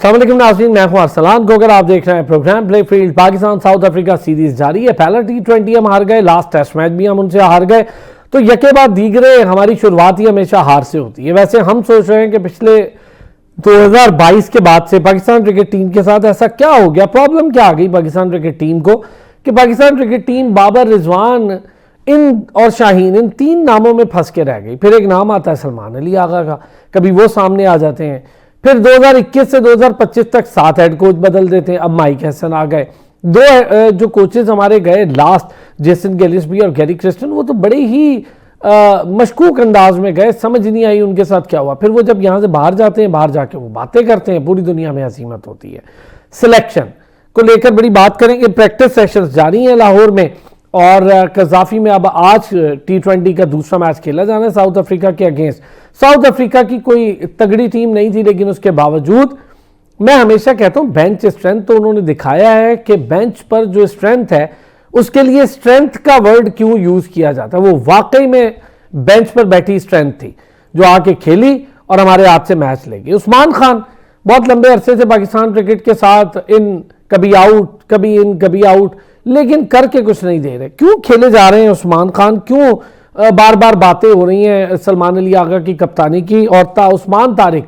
अस्सलाम वालेकुम नाज़रीन, मैं हूं अरसलान गोगर। आप देख रहे हैं program play field. Pakistan South Africa series जारी है। पहला T20 हम हार गए, लास्ट टेस्ट मैच भी हम उनसे हार गए, तो यके बाद दीगरे हमारी शुरुआत ही हमेशा हार से होती है। वैसे हम सोच रहे हैं कि पिछले 2022 के बाद से पाकिस्तान क्रिकेट टीम के साथ ऐसा क्या हो गया, प्रॉब्लम क्या आ गई पाकिस्तान क्रिकेट टीम को कि पाकिस्तान क्रिकेट टीम बाबर, रिजवान इन और शाहीन, इन तीन नामों में फंस के रह गई। फिर एक नाम आता है सलमान अली आगा का, कभी वो सामने आ जाते हैं। फिर 2021 से 2025 तक 7 हेड कोच बदल देते हैं। अब माइक हैसन आ गए। दो जो कोचेज हमारे गए लास्ट, जेसन गिलिस्बी और गैरी क्रिस्टन, वो तो बड़े ही मशकूक अंदाज में गए, समझ नहीं आई उनके साथ क्या हुआ। फिर वो जब यहाँ से बाहर जाते हैं, बाहर जाके वो बातें करते हैं, पूरी दुनिया में हसीमत होती है। सिलेक्शन को लेकर बड़ी बात करेंगे। प्रैक्टिस सेशंस जारी हैं लाहौर में और कजाफी में अब आज T20 का दूसरा मैच खेला जाना है साउथ अफ्रीका के अगेंस्ट। साउथ अफ्रीका की कोई तगड़ी टीम नहीं थी, लेकिन उसके बावजूद मैं हमेशा कहता हूं बेंच स्ट्रेंथ तो उन्होंने दिखाया है कि बेंच पर जो स्ट्रेंथ है उसके लिए स्ट्रेंथ का वर्ड क्यों यूज किया जाता है। वो वाकई में बेंच पर बैठी स्ट्रेंथ थी जो आके खेली और हमारे हाथ से मैच ले गई। उस्मान खान बहुत लंबे अरसे से पाकिस्तान क्रिकेट के साथ इन कभी आउट, कभी इन, कभी आउट, लेकिन करके कुछ नहीं दे रहे। क्यों खेले जा रहे हैं उस्मान खान, क्यों बार बार बातें हो रही हैं सलमान अली आगा की कप्तानी की और उस्मान तारिक,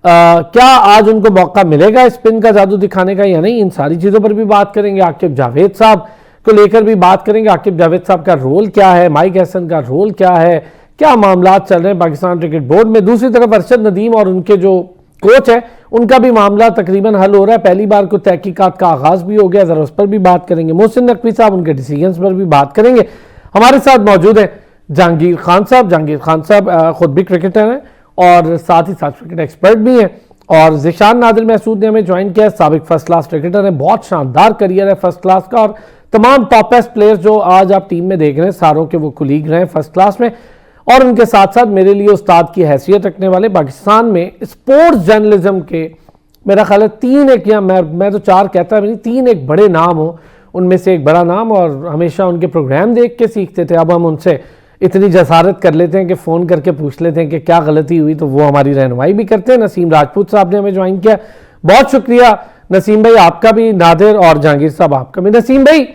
क्या आज उनको मौका मिलेगा स्पिन का जादू दिखाने का या नहीं? इन सारी चीज़ों पर भी बात करेंगे। आकिब जावेद साहब को लेकर भी बात करेंगे। आकिब जावेद साहब का रोल क्या है, माइक हैसन का रोल क्या है, क्या मामला चल रहे हैं पाकिस्तान क्रिकेट बोर्ड में। दूसरी तरफ अरशद नदीम और उनके जो कोच है उनका भी मामला तकरीबन हल हो रहा है। पहली बार को तहकीकात का आगाज भी हो गया, जरा उस पर भी बात करेंगे। मोहसिन नकवी साहब, उनके डिसीजंस पर भी बात करेंगे। हमारे साथ मौजूद है जहांगीर खान साहब। जहांगीर खान साहब खुद भी क्रिकेटर हैं और साथ ही साथ क्रिकेट एक्सपर्ट भी हैं। और ज़िशान नादिर महसूद ने हमें ज्वाइन किया, साबिक फर्स्ट क्लास क्रिकेटर है, बहुत शानदार करियर है फर्स्ट क्लास का। और तमाम टॉपेस्ट प्लेयर्स जो आज आप टीम में देख रहे हैं सारों के वो कुलीग रहे हैं फर्स्ट क्लास में। और उनके साथ साथ मेरे लिए उस्ताद की हैसियत रखने वाले पाकिस्तान में स्पोर्ट्स जर्नलिज्म के मेरा ख्याल है 3 एक, या मैं तो 4 कहता है, 3 एक बड़े नाम हो, उनमें से एक बड़ा नाम, और हमेशा उनके प्रोग्राम देख के सीखते थे। अब हम उनसे इतनी जसारत कर लेते हैं कि फ़ोन करके पूछ लेते हैं कि क्या गलती हुई, तो वो हमारी रहनुमाई भी करते हैं। नसीम राजपूत साहब ने हमें ज्वाइन किया, बहुत शुक्रिया नसीम भाई आपका भी, नादिर और जहांगीर साहब आपका भी। नसीम भाई,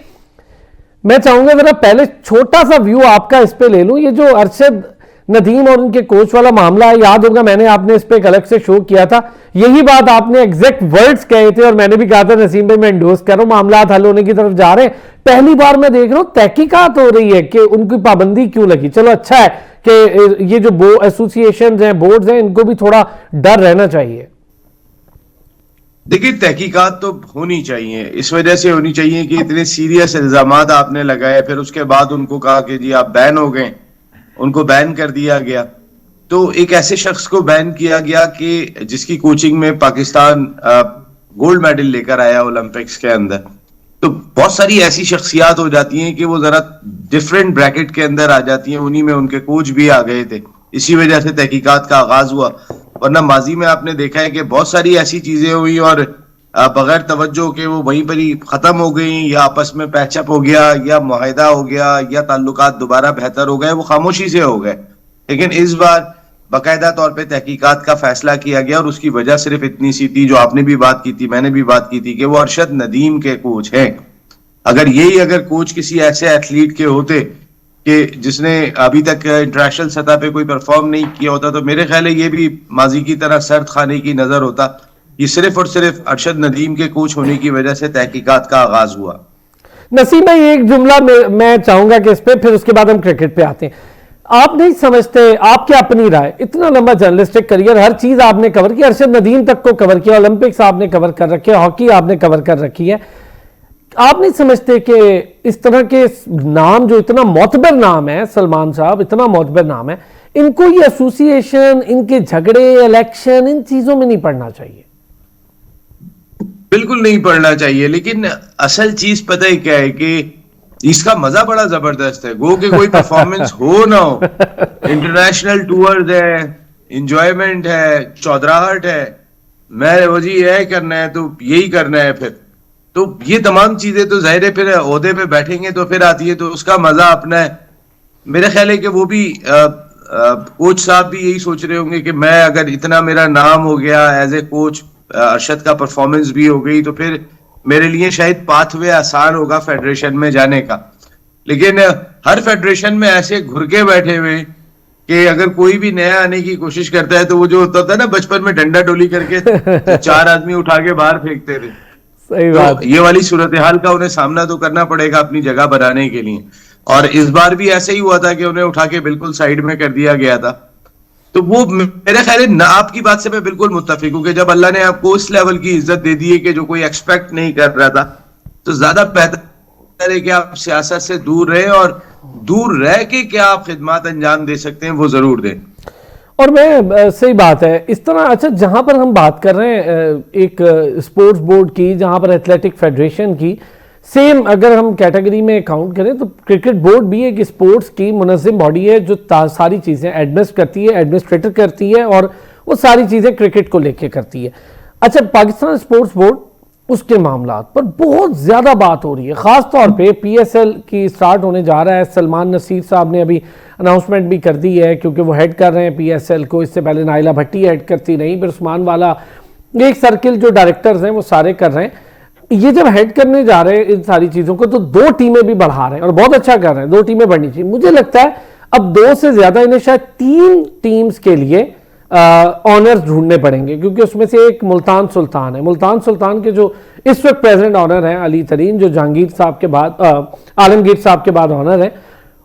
मैं चाहूंगा जरा पहले छोटा सा व्यू आपका इस पे ले लूं। ये जो अरशद नदीम और उनके कोच वाला मामला है, याद होगा मैंने आपने इस पे एक अलग से शो किया था, यही बात आपने एग्जैक्ट वर्ड्स कहे थे और मैंने भी कहा था नसीम भाई मैं इंडोर्स कर रहा हूं, मामला हल होने की तरफ जा रहे हैं। पहली बार मैं देख रहा हूं तहकीकात हो रही है कि उनकी पाबंदी क्यों लगी। चलो अच्छा है कि ये जो एसोसिएशन हैं, बोर्ड्स हैं, इनको भी थोड़ा डर रहना चाहिए। देखिए, तहकीकात तो होनी चाहिए, इस वजह से होनी चाहिए कि इतने सीरियस इल्जाम आपने लगाए, फिर उसके बाद उनको कहा कि जी आप बैन हो गए, उनको बैन कर दिया गया। तो एक ऐसे शख्स को बैन किया गया कि जिसकी कोचिंग में पाकिस्तान गोल्ड मेडल लेकर आया ओलंपिक्स के अंदर। तो बहुत सारी ऐसी शख्सियात हो जाती हैं कि वो जरा डिफरेंट ब्रैकेट के अंदर आ जाती हैं, उन्हीं में उनके कोच भी आ गए थे, इसी वजह से तहकीकात का आगाज हुआ। वरना माजी में आपने देखा है कि बहुत सारी ऐसी चीजें हुई और बगैर तवज्जो के वो वहीं पर ही खत्म हो गई, या आपस में पैचअप हो गया, या मुआहिदा हो गया, या ताल्लुकात दोबारा बेहतर हो गए, वो खामोशी से हो गए। लेकिन इस बार बाकायदा तौर पे तहकीकात का फैसला किया गया और उसकी वजह सिर्फ इतनी सी थी, जो आपने भी बात की थी, मैंने भी बात की थी, कि वो अरशद नदीम के कोच हैं। अगर कोच किसी ऐसे एथलीट के होते कि जिसने अभी तक इंटरनेशनल सतह पे कोई परफॉर्म नहीं किया होता, तो मेरे ख्याल है ये भी माजी की तरह सर्द खाने की नजर होता। ये सिर्फ और सिर्फ अरशद नदीम के कोच होने की वजह से तहकीकात का आगाज हुआ। नसीम भाई, एक जुमला मैं चाहूंगा कि इस पे, फिर उसके बाद हम क्रिकेट पे आते हैं। आप नहीं समझते, आपकी अपनी राय, इतना लंबा जर्नलिस्टिक करियर, हर चीज आपने कवर की, अरशद नदीम तक को कवर किया, ओलंपिक्स आपने कवर कर रखे, हॉकी आपने कवर कर रखी है, आप नहीं समझते कि इस तरह के नाम जो इतना मोतबर नाम है, सलमान साहब इतना मोतबर नाम है, इनको ये एसोसिएशन, इनके झगड़े, इलेक्शन, इन चीजों में नहीं पड़ना चाहिए? बिल्कुल नहीं पढ़ना चाहिए, लेकिन असल चीज पता है क्या है कि इसका मजा बड़ा जबरदस्त है। गो के कोई परफॉर्मेंस हो ना हो, इंटरनेशनल टूर है, इंजॉयमेंट है, चौधराहट है, मैं वो जी यह करना है तो यही करना है, फिर तो ये तमाम चीजें तो जाहिर है फिर ओहदे पे बैठेंगे तो फिर आती है, तो उसका मजा अपना है। मेरा ख्याल है कि वो भी कोच साहब भी यही सोच रहे होंगे कि मैं अगर इतना मेरा नाम हो गया एज ए कोच, अरशद का परफॉर्मेंस भी हो गई, तो फिर मेरे लिए शायद पाथवे आसान होगा फेडरेशन में जाने का। लेकिन हर फेडरेशन में ऐसे घुर के बैठे हुए कि अगर कोई भी नया आने की कोशिश करता है तो वो जो होता था ना बचपन में डंडा डोली करके तो 4 आदमी उठा के बाहर फेंकते थे। सही तो बात। ये वाली सूरत हाल का उन्हें सामना तो करना पड़ेगा अपनी जगह बनाने के लिए। और इस बार भी ऐसे ही हुआ था कि उन्हें उठा के बिल्कुल साइड में कर दिया गया था। तो वो मेरा ख्याल है ना, आपकी बात से मैं बिल्कुल मुत्तफिक हूं कि जब अल्लाह ने आपको उस लेवल की इज्जत दे दी है कि जो कोई एक्सपेक्ट नहीं कर रहा था, तो ज्यादा बेहतर है कि आप सियासत से दूर रहे और दूर रह के क्या आप खिदमत अंजाम दे सकते हैं वो जरूर दें। और मैं सही बात है इस तरह। अच्छा, जहां पर हम बात कर रहे हैं एक स्पोर्ट्स बोर्ड की, जहां पर एथलेटिक फेडरेशन की, सेम अगर हम कैटेगरी में काउंट करें तो क्रिकेट बोर्ड भी एक स्पोर्ट्स की मुनज़्ज़म बॉडी है जो सारी चीज़ें एडमिनिस्ट करती है, एडमिनिस्ट्रेटर करती है और वो सारी चीज़ें क्रिकेट को लेके करती है। अच्छा, पाकिस्तान स्पोर्ट्स बोर्ड उसके मामला पर बहुत ज़्यादा बात हो रही है, ख़ास तौर पे पीएसएल की स्टार्ट होने जा रहा है। सलमान नसीर साहब ने अभी अनाउंसमेंट भी कर दी है क्योंकि वो हेड कर रहे हैं पीएसएल को। इससे पहले नाइला भट्टी हेड करती रही, फिर उस्मान वाला, एक सर्किल जो डायरेक्टर्स हैं वो सारे कर रहे हैं। ये जब हेड करने जा रहे हैं इन सारी चीज़ों को तो 2 टीमें भी बढ़ा रहे हैं और बहुत अच्छा कर रहे हैं। 2 टीमें बढ़नी चाहिए। मुझे लगता है अब 2 से ज़्यादा इन्हें शायद 3 टीम्स के लिए ऑनर्स ढूंढने पड़ेंगे क्योंकि उसमें से एक मुल्तान सुल्तान है। मुल्तान सुल्तान के जो इस वक्त प्रेजेंट ऑनर हैं अली तरीन, जो जहांगीर साहब के बाद आलमगीर साहब के बाद ऑनर है,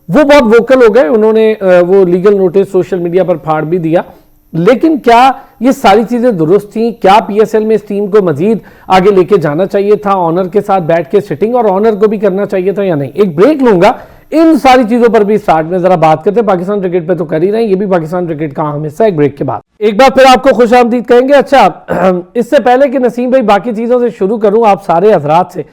वो बहुत वोकल हो गए। उन्होंने वो लीगल नोटिस सोशल मीडिया पर फाड़ भी दिया। लेकिन क्या ये सारी चीजें दुरुस्त थी? क्या पीएसएल में इस टीम को मजीद आगे लेके जाना चाहिए था? ऑनर के साथ बैठ के सिटिंग और ऑनर को भी करना चाहिए था या नहीं? एक ब्रेक लूंगा, इन सारी चीजों पर भी स्टार्ट में जरा बात करते हैं। पाकिस्तान क्रिकेट पे तो कर ही रहे हैं, ये भी पाकिस्तान क्रिकेट का अहम हिस्सा है। एक ब्रेक के बाद एक बार फिर आपको खुशामदीद कहेंगे। अच्छा, इससे पहले कि नसीम भाई बाकी चीजों से शुरू करूं, आप सारे हजरात से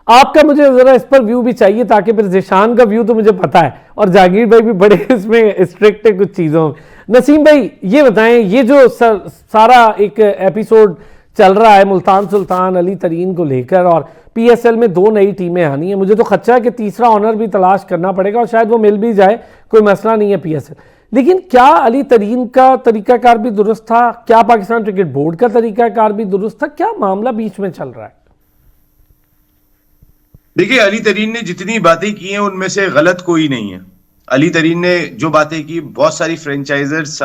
आपका मुझे जरा इस पर व्यू भी चाहिए ताकि फिर जिशान का व्यू तो मुझे पता है और जहांगीर भाई भी बड़े इसमें स्ट्रिक्ट है कुछ चीजों में। नसीम भाई ये बताएं, ये जो सारा एक एपिसोड चल रहा है मुल्तान सुल्तान अली तरीन को लेकर और पीएसएल में 2 नई टीमें आनी है, मुझे तो खदशा है कि तीसरा ऑनर भी तलाश करना पड़ेगा और शायद वो मिल भी जाए, कोई मसला नहीं है पीएसएल। लेकिन क्या अली तरीन का तरीकाकार भी दुरुस्त था? क्या पाकिस्तान क्रिकेट बोर्ड का तरीकाकार भी दुरुस्त था? क्या मामला बीच में चल रहा है? देखिए, अली तरीन ने जितनी बातें की हैं उनमें से गलत कोई नहीं है। अली तरीन ने जो बातें की, बहुत सारी फ्रेंचाइजर्स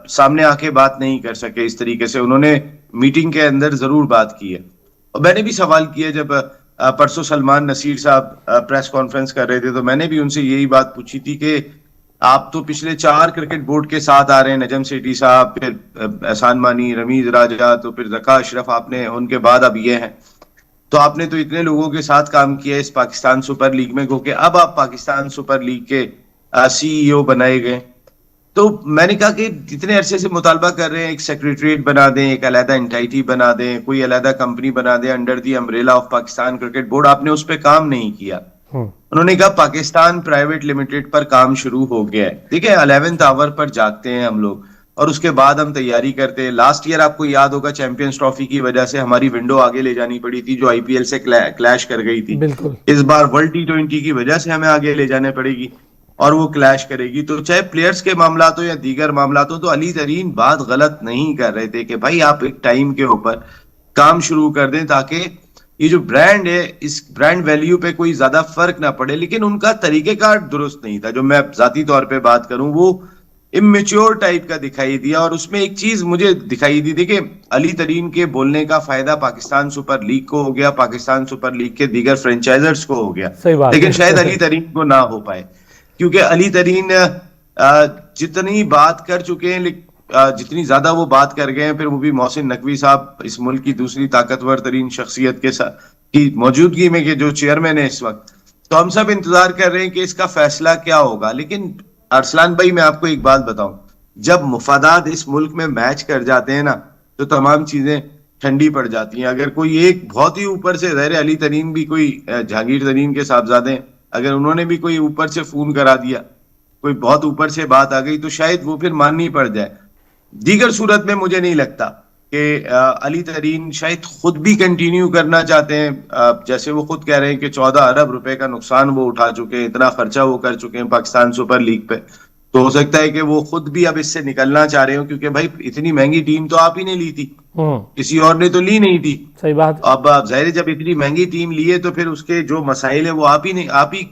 सामने आके बात नहीं कर सके इस तरीके से। उन्होंने मीटिंग के अंदर जरूर बात की है और मैंने भी सवाल किया जब परसों सलमान नसीर साहब प्रेस कॉन्फ्रेंस कर रहे थे तो मैंने भी उनसे यही बात पूछी थी कि आप तो पिछले 4 क्रिकेट बोर्ड के साथ आ रहे हैं, नजम सेठी साहब, फिर एहसान मानी, रमीज राजा, तो फिर जका अशरफ, आपने उनके बाद अब ये हैं, तो आपने तो इतने लोगों के साथ काम किया इस पाकिस्तान सुपर लीग में क्योंकि अब आप पाकिस्तान सुपर लीग के सीईओ बनाए गए। तो मैंने कहा कि जितने अरसे से मुतालबा कर रहे हैं, एक सेक्रेटरीट बना दें, एक अलहदा एंटाइटी बना दें, कोई अलहदा कंपनी बना दें under the umbrella of Pakistan cricket board, आपने उस पर काम नहीं किया। उन्होंने कहा पाकिस्तान प्राइवेट लिमिटेड पर काम शुरू हो गया है। ठीक है, 11th आवर पर जागते हैं हम लोग और उसके बाद हम तैयारी करते हैं। लास्ट ईयर आपको याद होगा चैंपियंस ट्रॉफी की वजह से हमारी विंडो आगे ले जानी पड़ी थी जो आईपीएल से क्लैश कर गई थी। इस बार वर्ल्ड T20 की वजह से हमें आगे ले जाने पड़ेगी और वो क्लैश करेगी। तो चाहे प्लेयर्स के मामला हो या दीगर मामला हो, तो अली तरीन बात गलत नहीं कर रहे थे कि भाई आप एक टाइम के ऊपर काम शुरू कर दें ताकि ये जो ब्रांड है इस ब्रांड वैल्यू पे कोई ज्यादा फर्क ना पड़े। लेकिन उनका तरीकेकार दुरुस्त नहीं था। जो मैं जाती तौर पे बात करूं वो इमेच्योर टाइप का दिखाई दिया। और उसमें एक चीज मुझे दिखाई दी थी कि अली तरीन के बोलने का फायदा पाकिस्तान सुपर लीग को हो गया, पाकिस्तान सुपर लीग के दीगर फ्रेंचाइजर्स को हो गया, लेकिन शायद अली तरीन को ना हो पाए क्योंकि अली तरीन जितनी बात कर चुके हैं, जितनी ज्यादा वो बात कर गए हैं, फिर वो भी मोहसिन नकवी साहब इस मुल्क की दूसरी ताकतवर तरीन शख्सियत के साथ की मौजूदगी में के जो चेयरमैन है इस वक्त, तो हम सब इंतजार कर रहे हैं कि इसका फैसला क्या होगा। लेकिन अरसलान भाई मैं आपको एक बात बताऊं, जब मुफादात इस मुल्क में मैच कर जाते हैं ना तो तमाम चीजें ठंडी पड़ जाती हैं। अगर कोई एक बहुत ही ऊपर से, ज़ाहिर अली तरीन भी कोई जहांगीर तरीन के साहबजादे, अगर उन्होंने भी कोई ऊपर से फोन करा दिया, कोई बहुत ऊपर से बात आ गई तो शायद वो फिर माननी पड़ जाए। दीगर सूरत में मुझे नहीं लगता कि अली तरीन शायद खुद भी कंटिन्यू करना चाहते हैं। जैसे वो खुद कह रहे हैं कि 14 अरब रुपए का नुकसान वो उठा चुके हैं, इतना खर्चा वो कर चुके हैं पाकिस्तान सुपर लीग पे। तो हो सकता है कि वो खुद भी अब इससे निकलना चाह रहे हो, क्योंकि भाई इतनी महंगी टीम तो आप ही ने ली थी, किसी और ने तो ली नहीं थी। सही बात। अब आप जाहिर है जब इतनी महंगी टीम लिए तो फिर उसके जो मसाइल है वो आप ही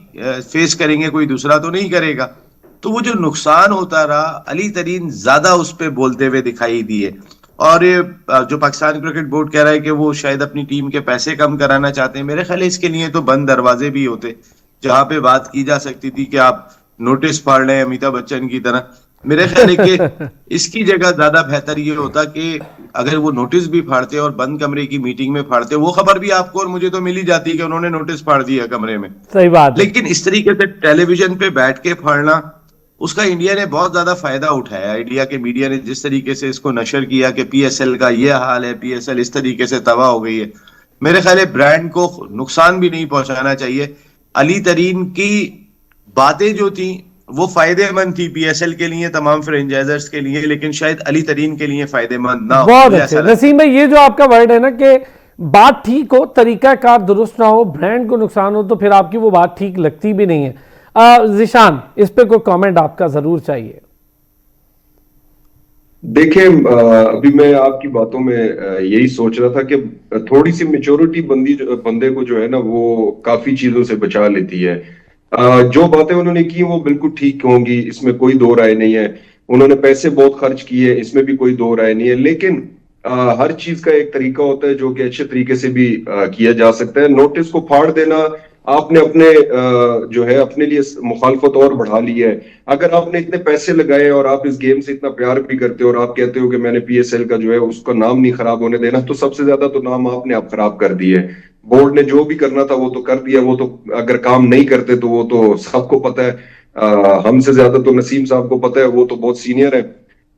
फेस करेंगे, कोई दूसरा तो नहीं करेगा। तो वो जो नुकसान होता रहा, अली तरीन ज्यादा उस पर बोलते हुए दिखाई दिए। और ये जो पाकिस्तान क्रिकेट बोर्ड कह रहा है कि वो शायद अपनी टीम के पैसे कम कराना चाहते हैं, मेरे ख्याल है इसके लिए तो बंद दरवाजे भी होते जहां पे बात की जा सकती थी कि आप नोटिस फाड़ लें अमिताभ बच्चन की तरह। मेरे ख्याल है कि इसकी जगह ज्यादा बेहतर ये होता कि अगर वो नोटिस भी फाड़ते और बंद कमरे की मीटिंग में फाड़ते, वो खबर भी आपको और मुझे तो मिल ही जाती कि उन्होंने नोटिस फाड़ दिया कमरे में। सही बात है। लेकिन इस तरीके से टेलीविजन पे बैठ के फाड़ना, उसका इंडिया ने बहुत ज्यादा फायदा उठाया। इंडिया के मीडिया ने जिस तरीके से इसको नशर किया कि पीएसएल का ये हाल है, पीएसएल इस तरीके से तबाह हो गई है, मेरे ख्याल है ब्रांड को नुकसान भी नहीं पहुंचाना चाहिए। अली तरीन की बातें जो थी वो फायदेमंद थी पीएसएल के लिए, तमाम फ्रेंचाइजर्स के लिए, लेकिन शायद अली तरीन के लिए फायदेमंद ना हो। बहुत अच्छे नसीम भाई, ये जो आपका वर्ड है ना कि बात ठीक हो, तरीकाकार दुरुस्त ना हो, ब्रांड को नुकसान हो, तो फिर आपकी वो बात ठीक लगती भी नहीं है। ज़ीशान, इस पे कोई कमेंट आपका जरूर चाहिए। देखिए, अभी मैं आपकी बातों में यही सोच रहा था कि थोड़ी सी मेच्योरिटी बंदे को जो है ना वो काफी चीजों से बचा लेती है। जो बातें उन्होंने की वो बिल्कुल ठीक होंगी, इसमें कोई दो राय नहीं है। उन्होंने पैसे बहुत खर्च किए, इसमें भी कोई दो राय नहीं है। लेकिन हर चीज का एक तरीका होता है जो कि अच्छे तरीके से भी किया जा सकता है। नोटिस को फाड़ देना, आपने अपने जो है अपने लिए मुखालफत और बढ़ा ली है। अगर आपने इतने पैसे लगाए और आप इस गेम से इतना प्यार भी करते हो और आप कहते हो कि मैंने पीएसएल का जो है उसका नाम नहीं खराब होने देना, तो सबसे ज्यादा तो नाम आपने आप खराब कर दिए। बोर्ड ने जो भी करना था वो तो कर दिया। वो तो अगर काम नहीं करते तो वो तो सबको पता है, हमसे ज्यादा तो नसीम साहब को पता है, वो तो बहुत सीनियर है।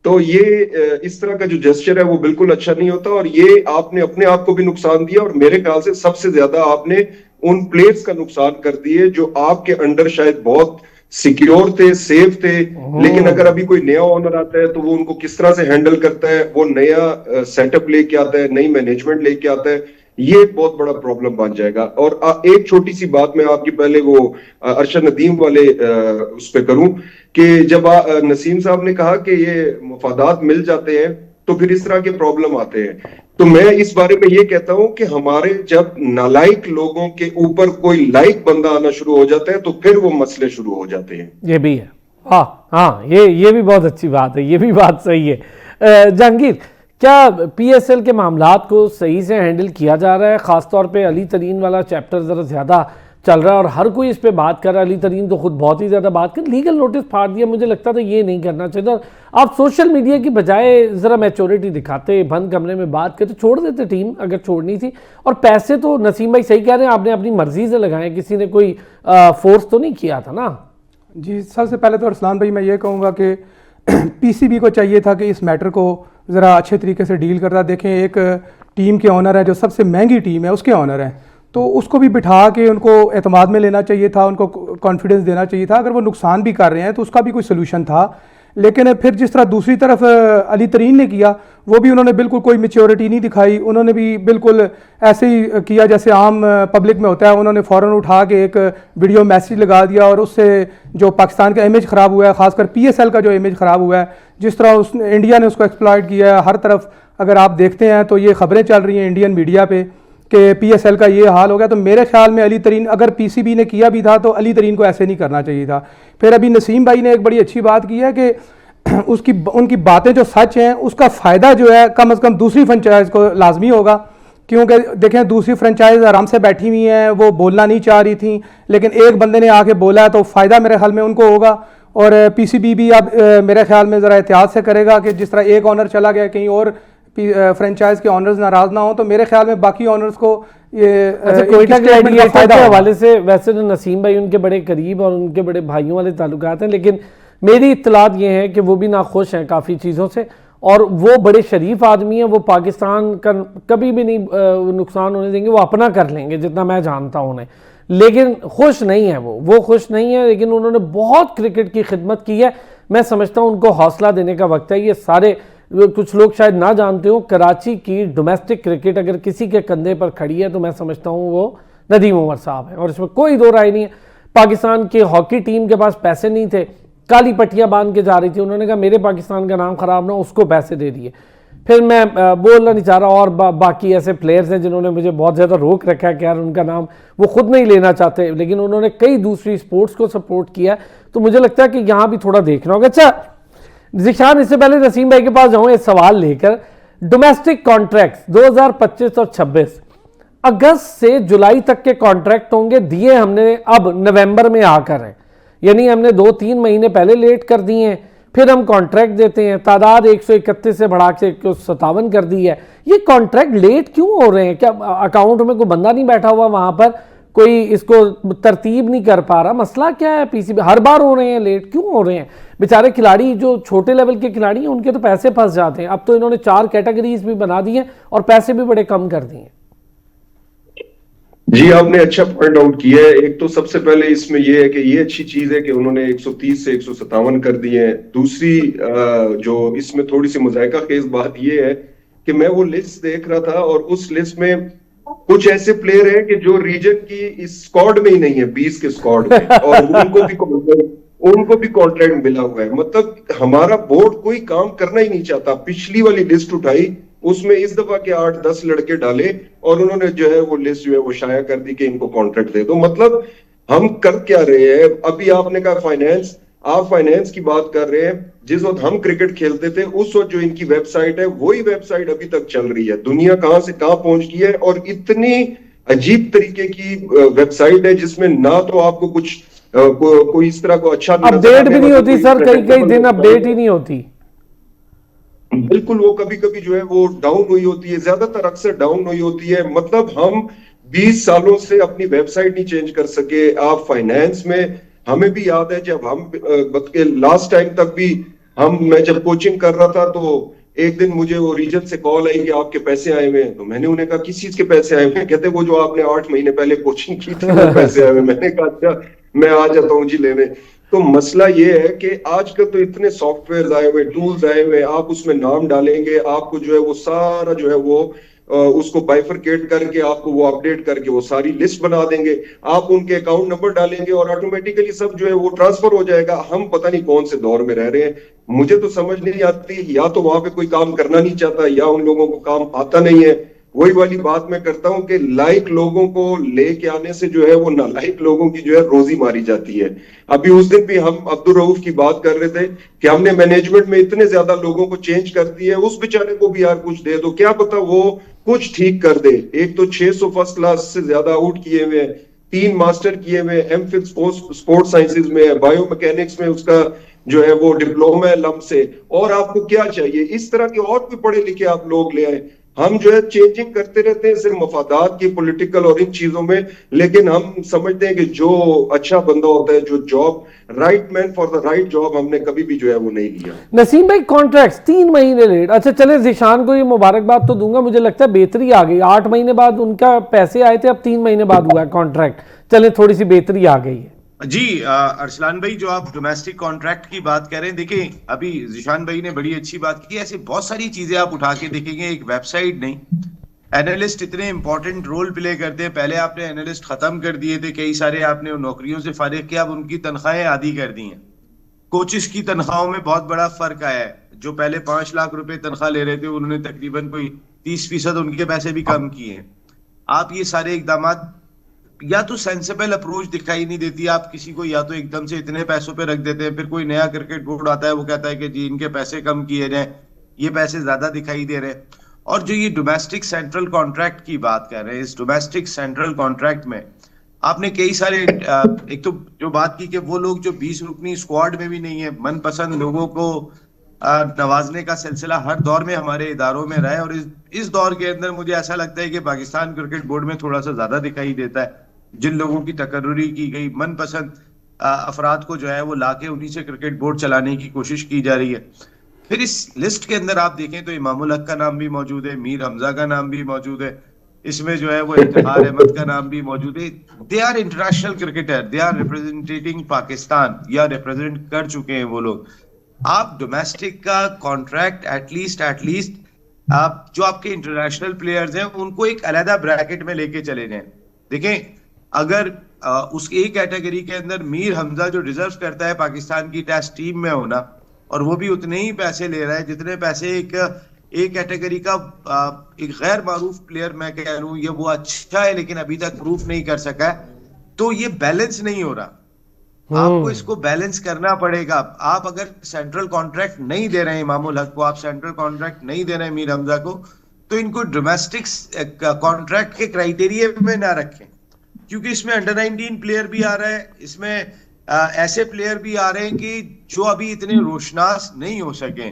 तो ये इस तरह का जो जेस्चर है वो बिल्कुल अच्छा नहीं होता, और ये आपने अपने आप को भी नुकसान दिया, और मेरे ख्याल से सबसे ज्यादा आपने उन प्लेयर्स का नुकसान कर दिए जो आपके अंडर शायद बहुत सिक्योर थे, सेफ थे। लेकिन अगर अभी कोई नया ओनर आता है तो वो उनको किस तरह से हैंडल करता है, वो नया सेटअप लेके आता है, नई मैनेजमेंट लेके आता है, ये एक बहुत बड़ा प्रॉब्लम बन जाएगा। और एक छोटी सी बात मैं आपकी पहले वो अरशद नदीम वाले उस पर करूं कि जब नसीम साहब ने कहा कि ये मफादात मिल जाते हैं तो फिर इस तरह के प्रॉब्लम आते हैं। तो मैं इस बारे में ये कहता हूं कि हमारे जब नालायक लोगों के ऊपर कोई लायक बंदा आना शुरू हो जाता है तो फिर वो मसले शुरू हो जाते हैं। ये भी है। हाँ हाँ, ये भी बहुत अच्छी बात है, ये भी बात सही है। जहांगीर, क्या पीएसएल के मामलात को सही से हैंडल किया जा रहा है? खासतौर पे अली तरीन वाला चैप्टर ज़रा ज़्यादा चल रहा है और हर कोई इस पे बात कर रहा है। अली तरीन तो खुद बहुत ही ज़्यादा बात कर, लीगल नोटिस फाड़ दिया। मुझे लगता था ये नहीं करना चाहिए था। आप सोशल मीडिया की बजाय ज़रा मैच्योरिटी दिखाते, बंद कमरे में बात करते, छोड़ देते टीम अगर छोड़नी थी। और पैसे तो नसीम भाई सही कह रहे हैं, आपने अपनी मर्जी से लगाए, किसी ने कोई फोर्स तो नहीं किया था ना। जी, सबसे पहले तो अरसलान भाई मैं ये कहूँगा कि पीसीबी को चाहिए था कि इस मैटर को ज़रा अच्छे तरीके से डील करता। देखें, एक टीम के ऑनर है जो सबसे महंगी टीम है, उसके ऑनर हैं, तो उसको भी बिठा के उनको एतमाद में लेना चाहिए था, उनको कॉन्फिडेंस देना चाहिए था। अगर वो नुकसान भी कर रहे हैं तो उसका भी कोई सोल्यूशन था। लेकिन फिर जिस तरह दूसरी तरफ अली तरीन ने किया, वो भी उन्होंने बिल्कुल कोई मैच्योरिटी नहीं दिखाई। उन्होंने भी बिल्कुल ऐसे ही किया जैसे आम पब्लिक में होता है। उन्होंने फ़ौरन उठा के एक वीडियो मैसेज लगा दिया और उससे जो पाकिस्तान का इमेज ख़राब हुआ है, ख़ासकर पीएसएल का जो इमेज ख़राब हुआ है, जिस तरह उस इंडिया ने उसको एक्सप्लॉइट किया है। हर तरफ अगर आप देखते हैं तो ये खबरें चल रही हैं इंडियन मीडिया पे कि पीएसएल का ये हाल हो गया। तो मेरे ख्याल में अली तरीन, अगर पीसीबी ने किया भी था तो अली तरीन को ऐसे नहीं करना चाहिए था। फिर अभी नसीम भाई ने एक बड़ी अच्छी बात की है कि उनकी बातें जो सच हैं उसका फ़ायदा जो है कम से कम दूसरी फ्रेंचाइज को लाजमी होगा। क्योंकि देखें, दूसरी फ्रेंचाइज आराम से बैठी हुई हैं, वो बोलना नहीं चाह रही थी, लेकिन एक बंदे ने आके बोला तो फ़ायदा मेरे ख्याल में उनको होगा। और पीसीबी भी अब मेरे ख्याल में ज़रा एहतियात से करेगा कि जिस तरह एक ऑनर चला गया, कहीं और फ्रेंचाइज के ऑनर्स नाराज ना हो, तो मेरे ख्याल में बाकी ऑनर्स को ये कोयटा के हवाले से वैसे तो नसीम भाई उनके बड़े करीब और उनके बड़े भाइयों वाले ताल्लुकात हैं, लेकिन मेरी इत्तलात ये है कि वो भी नाखुश हैं काफ़ी चीज़ों से। और वो बड़े शरीफ आदमी हैं, वो पाकिस्तान का कभी भी नहीं नुकसान होने देंगे, वो अपना कर लेंगे जितना मैं जानता हूँ उन्हें। लेकिन खुश नहीं है वो खुश नहीं है। लेकिन उन्होंने बहुत क्रिकेट की खिदमत की है। मैं समझता हूँ उनको हौसला देने का वक्त है। ये सारे, कुछ लोग शायद ना जानते हो, कराची की डोमेस्टिक क्रिकेट अगर किसी के कंधे पर खड़ी है तो मैं समझता हूँ वो नदीम उमर साहब है, और इसमें कोई दो राय नहीं है। पाकिस्तान की हॉकी टीम के पास पैसे नहीं थे, काली पट्टियां बांध के जा रही थी, उन्होंने कहा मेरे पाकिस्तान का नाम खराब ना, उसको पैसे दे दिए। फिर मैं बोलना नहीं चाह रहा, और बाकी ऐसे प्लेयर्स हैं जिन्होंने मुझे बहुत ज़्यादा रोक रखा है कि यार उनका नाम वो खुद नहीं लेना चाहते, लेकिन उन्होंने कई दूसरी स्पोर्ट्स को सपोर्ट किया। तो मुझे लगता है कि यहाँ भी थोड़ा देखना होगा। अच्छा ज़िशान, इससे पहले नसीम भाई के पास जाऊँ एक सवाल लेकर, डोमेस्टिक कॉन्ट्रैक्ट्स 2025 और 26 अगस्त से जुलाई तक के कॉन्ट्रैक्ट होंगे, दिए हमने अब नवंबर में आकर हैं, यानी हमने 2-3 महीने पहले लेट कर दिए हैं, फिर हम कॉन्ट्रैक्ट देते हैं, तादाद 131 से बढ़ा के 157 कर दी है। ये कॉन्ट्रैक्ट लेट क्यों हो रहे हैं? क्या अकाउंट में कोई बंदा नहीं बैठा हुआ वहां पर, कोई इसको तरतीब नहीं कर पा रहा? मसला क्या है? पीसीबी हर बार हो रहे हैं लेट, क्यों हो रहे हैं? बेचारे खिलाड़ी जो छोटे लेवल के खिलाड़ी हैं उनके तो पैसे फंस जाते हैं। अब तो इन्होंने 4 कैटेगरीज भी बना दी हैं और पैसे भी बड़े कम कर दिए। जी, आपने अच्छा पॉइंट आउट किया है। एक तो सबसे पहले इसमें यह है कि ये अच्छी चीज है कि उन्होंने 130 से 157 कर दिए हैं। दूसरी जो इसमें थोड़ी सी मुज़ायका खेज बात यह है कि मैं वो लिस्ट देख रहा था और उस लिस्ट में कुछ ऐसे प्लेयर हैं कि जो रीजन की इस स्क्वाड में ही नहीं है, 20 के स्क्वाड में, और उनको भी कॉन्ट्रैक्ट मिला हुआ है। मतलब हमारा बोर्ड कोई काम करना ही नहीं चाहता। पिछली वाली लिस्ट उठाई, उसमें इस दफा के 8-10 लड़के डाले और उन्होंने जो है वो लिस्ट जो है वो शाया कर दी कि इनको कॉन्ट्रैक्ट दे दो। मतलब हम कर क्या रहे हैं? अभी आपने कहा फाइनेंस, आप फाइनेंस की बात कर रहे हैं। जिस वक्त हम क्रिकेट खेलते थे उस वक्त जो इनकी वेबसाइट है वही वेबसाइट अभी तक चल रही है। दुनिया कहां से कहां पहुंच गई है, और इतनी अजीब तरीके की वेबसाइट है जिसमें ना तो आपको कुछ कोई इस तरह को अच्छा अपडेट भी नहीं होती सर, कई दिन अपडेट ही नहीं होती। बिल्कुल, वो कभी कभी जो है वो डाउन हुई होती है, ज्यादातर अक्सर डाउन हुई होती है। मतलब हम 20 सालों से अपनी वेबसाइट नहीं चेंज कर सके। आप फाइनेंस में, हमें भी याद है जब हम लास्ट टाइम तक भी मैं जब कोचिंग कर रहा था तो एक दिन मुझे वो रीजन से कॉल आई कि आपके पैसे आए हुए हैं। तो मैंने उन्हें कहा किस चीज के पैसे आए हुए हैं? कहते वो जो आपने 8 महीने पहले कोचिंग की थी वो पैसे आए हुए। मैंने कहा अच्छा, मैं आ जाता हूँ जी लेने। तो मसला ये है कि आजकल तो इतने सॉफ्टवेयर आए हुए, टूल्स आए हुए, आप उसमें नाम डालेंगे, आपको जो है वो सारा जो है वो उसको बाइफरकेट करके आपको वो अपडेट करके वो सारी लिस्ट बना देंगे। आप उनके अकाउंट नंबर डालेंगे और ऑटोमेटिकली सब जो है वो ट्रांसफर हो जाएगा। हम पता नहीं कौन से दौर में रह रहे हैं। मुझे तो समझ नहीं आती, या तो वहां पे कोई काम करना नहीं चाहता या उन लोगों को काम आता नहीं है। वही वाली बात मैं करता हूं कि लाइक लोगों को लेके आने से जो है वो नालायक लोगों की जो है रोजी मारी जाती है। अभी उस दिन भी हम अब्दुल रऊफ की बात कर रहे थे कि हमने मैनेजमेंट में इतने ज्यादा लोगों को चेंज कर दिया है, उस बेचारे को भी यार कुछ दे दो, क्या पता वो कुछ ठीक कर दे। एक तो 600 फर्स्ट क्लास से ज्यादा आउट किए हुए, 3 मास्टर किए हुए, एमफिल स्पोर्ट साइंसेज में, बायो मैकेनिक्स में उसका जो है वो डिप्लोमा है लम से। और आपको क्या चाहिए? इस तरह के और भी पढ़े लिखे आप लोग ले आए। हम जो है चेंजिंग करते रहते हैं सिर्फ मफादात की, पॉलिटिकल और इन चीजों में, लेकिन हम समझते हैं कि जो अच्छा बंदा होता है, जो job, right man for the right job, हमने कभी भी जो है वो नहीं लिया। नसीम भाई, कॉन्ट्रैक्ट्स 3 महीने लेट। अच्छा चले, ज़िशान को ये मुबारकबाद तो दूंगा, मुझे लगता है बेहतरी आ गई। 8 महीने बाद उनका पैसे आए थे, अब 3 महीने बाद हुआ है कॉन्ट्रैक्ट। चले, थोड़ी सी बेहतरी आ गई है। जी अरसलान भाई, जो आप डोमेस्टिक कॉन्ट्रैक्ट की बात कर रहे हैं, देखिए अभी जिशान भाई ने बड़ी अच्छी बात की। ऐसे बहुत सारी चीजें आप उठा के देखेंगे, एक वेबसाइट नहीं, एनालिस्ट इतने इंपॉर्टेंट रोल प्ले करते हैं। पहले आपने एनालिस्ट खत्म कर दिए थे, कई सारे आपने नौकरियों से फारिग किया, अब उनकी तनख्वाहें आधी कर दी हैं। कोचिस की तनख्वाहों में बहुत बड़ा फर्क आया है। जो पहले 5 लाख रुपए तनख्वाह ले रहे थे, उन्होंने तकरीबन कोई 30% उनके पैसे भी कम किए हैं। आप ये सारे इकदाम, या तो सेंसिबल अप्रोच दिखाई नहीं देती आप किसी को, या तो एकदम से इतने पैसों पे रख देते हैं, फिर कोई नया क्रिकेट बोर्ड आता है वो कहता है कि जी इनके पैसे कम किए जाएं, ये पैसे ज्यादा दिखाई दे रहे हैं। और जो ये डोमेस्टिक सेंट्रल कॉन्ट्रैक्ट की बात कर रहे हैं, इस डोमेस्टिक सेंट्रल कॉन्ट्रैक्ट में आपने कई सारे एक तो जो बात की कि वो लोग जो 20 रुकनी स्क्वाड में भी नहीं है, मनपसंद लोगों को नवाजने का सिलसिला हर दौर में हमारे इदारों में रहा है, और इस दौर के अंदर मुझे ऐसा लगता है कि पाकिस्तान क्रिकेट बोर्ड में थोड़ा सा ज्यादा दिखाई देता है। जिन लोगों की तकर्रुरी की गई, मनपसंद अफराद को जो है वो लाके उन्हीं से क्रिकेट बोर्ड चलाने की कोशिश की जा रही है। फिर इस लिस्ट के अंदर आप देखें तो इमामुल हक का नाम भी मौजूद है, मीर हमजा का नाम भी मौजूद है, इसमें जो है वो इफ्तिखार अहमद का नाम भी मौजूद है। They are international cricketer, they are representing Pakistan, या रिप्रेजेंट कर चुके हैं वो लोग। आप डोमेस्टिक का कॉन्ट्रैक्ट एटलीस्ट आप जो आपके इंटरनेशनल प्लेयर्स हैं उनको एक अलग ब्रैकेट में लेके चले जाएं। देखें, अगर उस एक कैटेगरी के अंदर मीर हमजा जो डिजर्व करता है पाकिस्तान की टेस्ट टीम में होना, और वो भी उतने ही पैसे ले रहा है जितने पैसे एक कैटेगरी का एक गैर मारूफ प्लेयर, मैं कह लूं ये वो अच्छा है लेकिन अभी तक प्रूफ नहीं कर सका है, तो ये बैलेंस नहीं हो रहा। आपको इसको बैलेंस करना पड़ेगा। आप अगर सेंट्रल कॉन्ट्रैक्ट नहीं दे रहे हैं इमामुल हक को, आप सेंट्रल कॉन्ट्रैक्ट नहीं दे रहे हैं मीर हमजा को, तो इनको डोमेस्टिक कॉन्ट्रैक्ट के क्राइटेरिया में ना रखें, क्योंकि इसमें अंडर 19 प्लेयर भी आ रहा है, इसमें ऐसे प्लेयर भी आ रहे हैं कि जो अभी इतने रोशनास नहीं हो सके।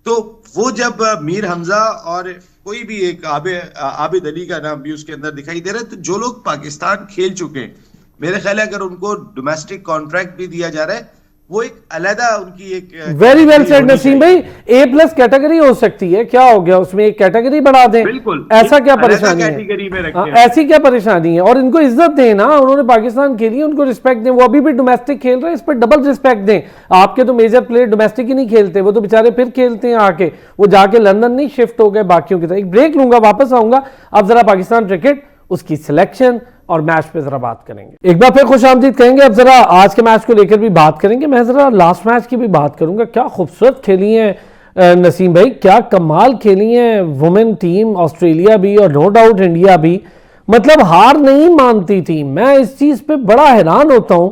तो वो जब मीर हमजा और कोई भी एक आबिद अली का नाम भी उसके अंदर दिखाई दे रहा है, तो जो लोग पाकिस्तान खेल चुके हैं, मेरे ख्याल है अगर उनको डोमेस्टिक कॉन्ट्रैक्ट भी दिया जा रहा है, वो एक अलग उनकी एक वेरी वेल सेड नसीम भाई, A+ कैटेगरी हो सकती है, क्या हो गया उसमें एक कैटेगरी बढ़ा दें, बिल्कुल ऐसा क्या परेशानी कैटेगरी में है? रखें। ऐसी क्या परेशानी है? और इनको इज्जत दें ना, उन्होंने पाकिस्तान खेली, उनको रिस्पेक्ट दें। वो अभी भी डोमेस्टिक खेल रहे हैं, इस पर डबल रिस्पेक्ट दें। आपके तो मेजर प्लेयर डोमेस्टिक ही नहीं खेलते, वो तो बेचारे फिर खेलते हैं आके, वो जाके लंदन नहीं शिफ्ट हो गए बाकियों की तरह। एक ब्रेक लूंगा, वापस आऊंगा। अब जरा पाकिस्तान क्रिकेट, उसकी सिलेक्शन और मैच पे जरा बात करेंगे। एक बार फिर खुश आमदीद कहेंगे। अब जरा आज के मैच को लेकर भी बात करेंगे। मैं जरा लास्ट मैच की भी बात करूंगा। क्या खूबसूरत खेली है नसीम भाई, क्या कमाल खेली है वुमेन टीम, ऑस्ट्रेलिया भी और नो डाउट इंडिया भी। मतलब हार नहीं मानती थी। मैं इस चीज पे बड़ा हैरान होता हूं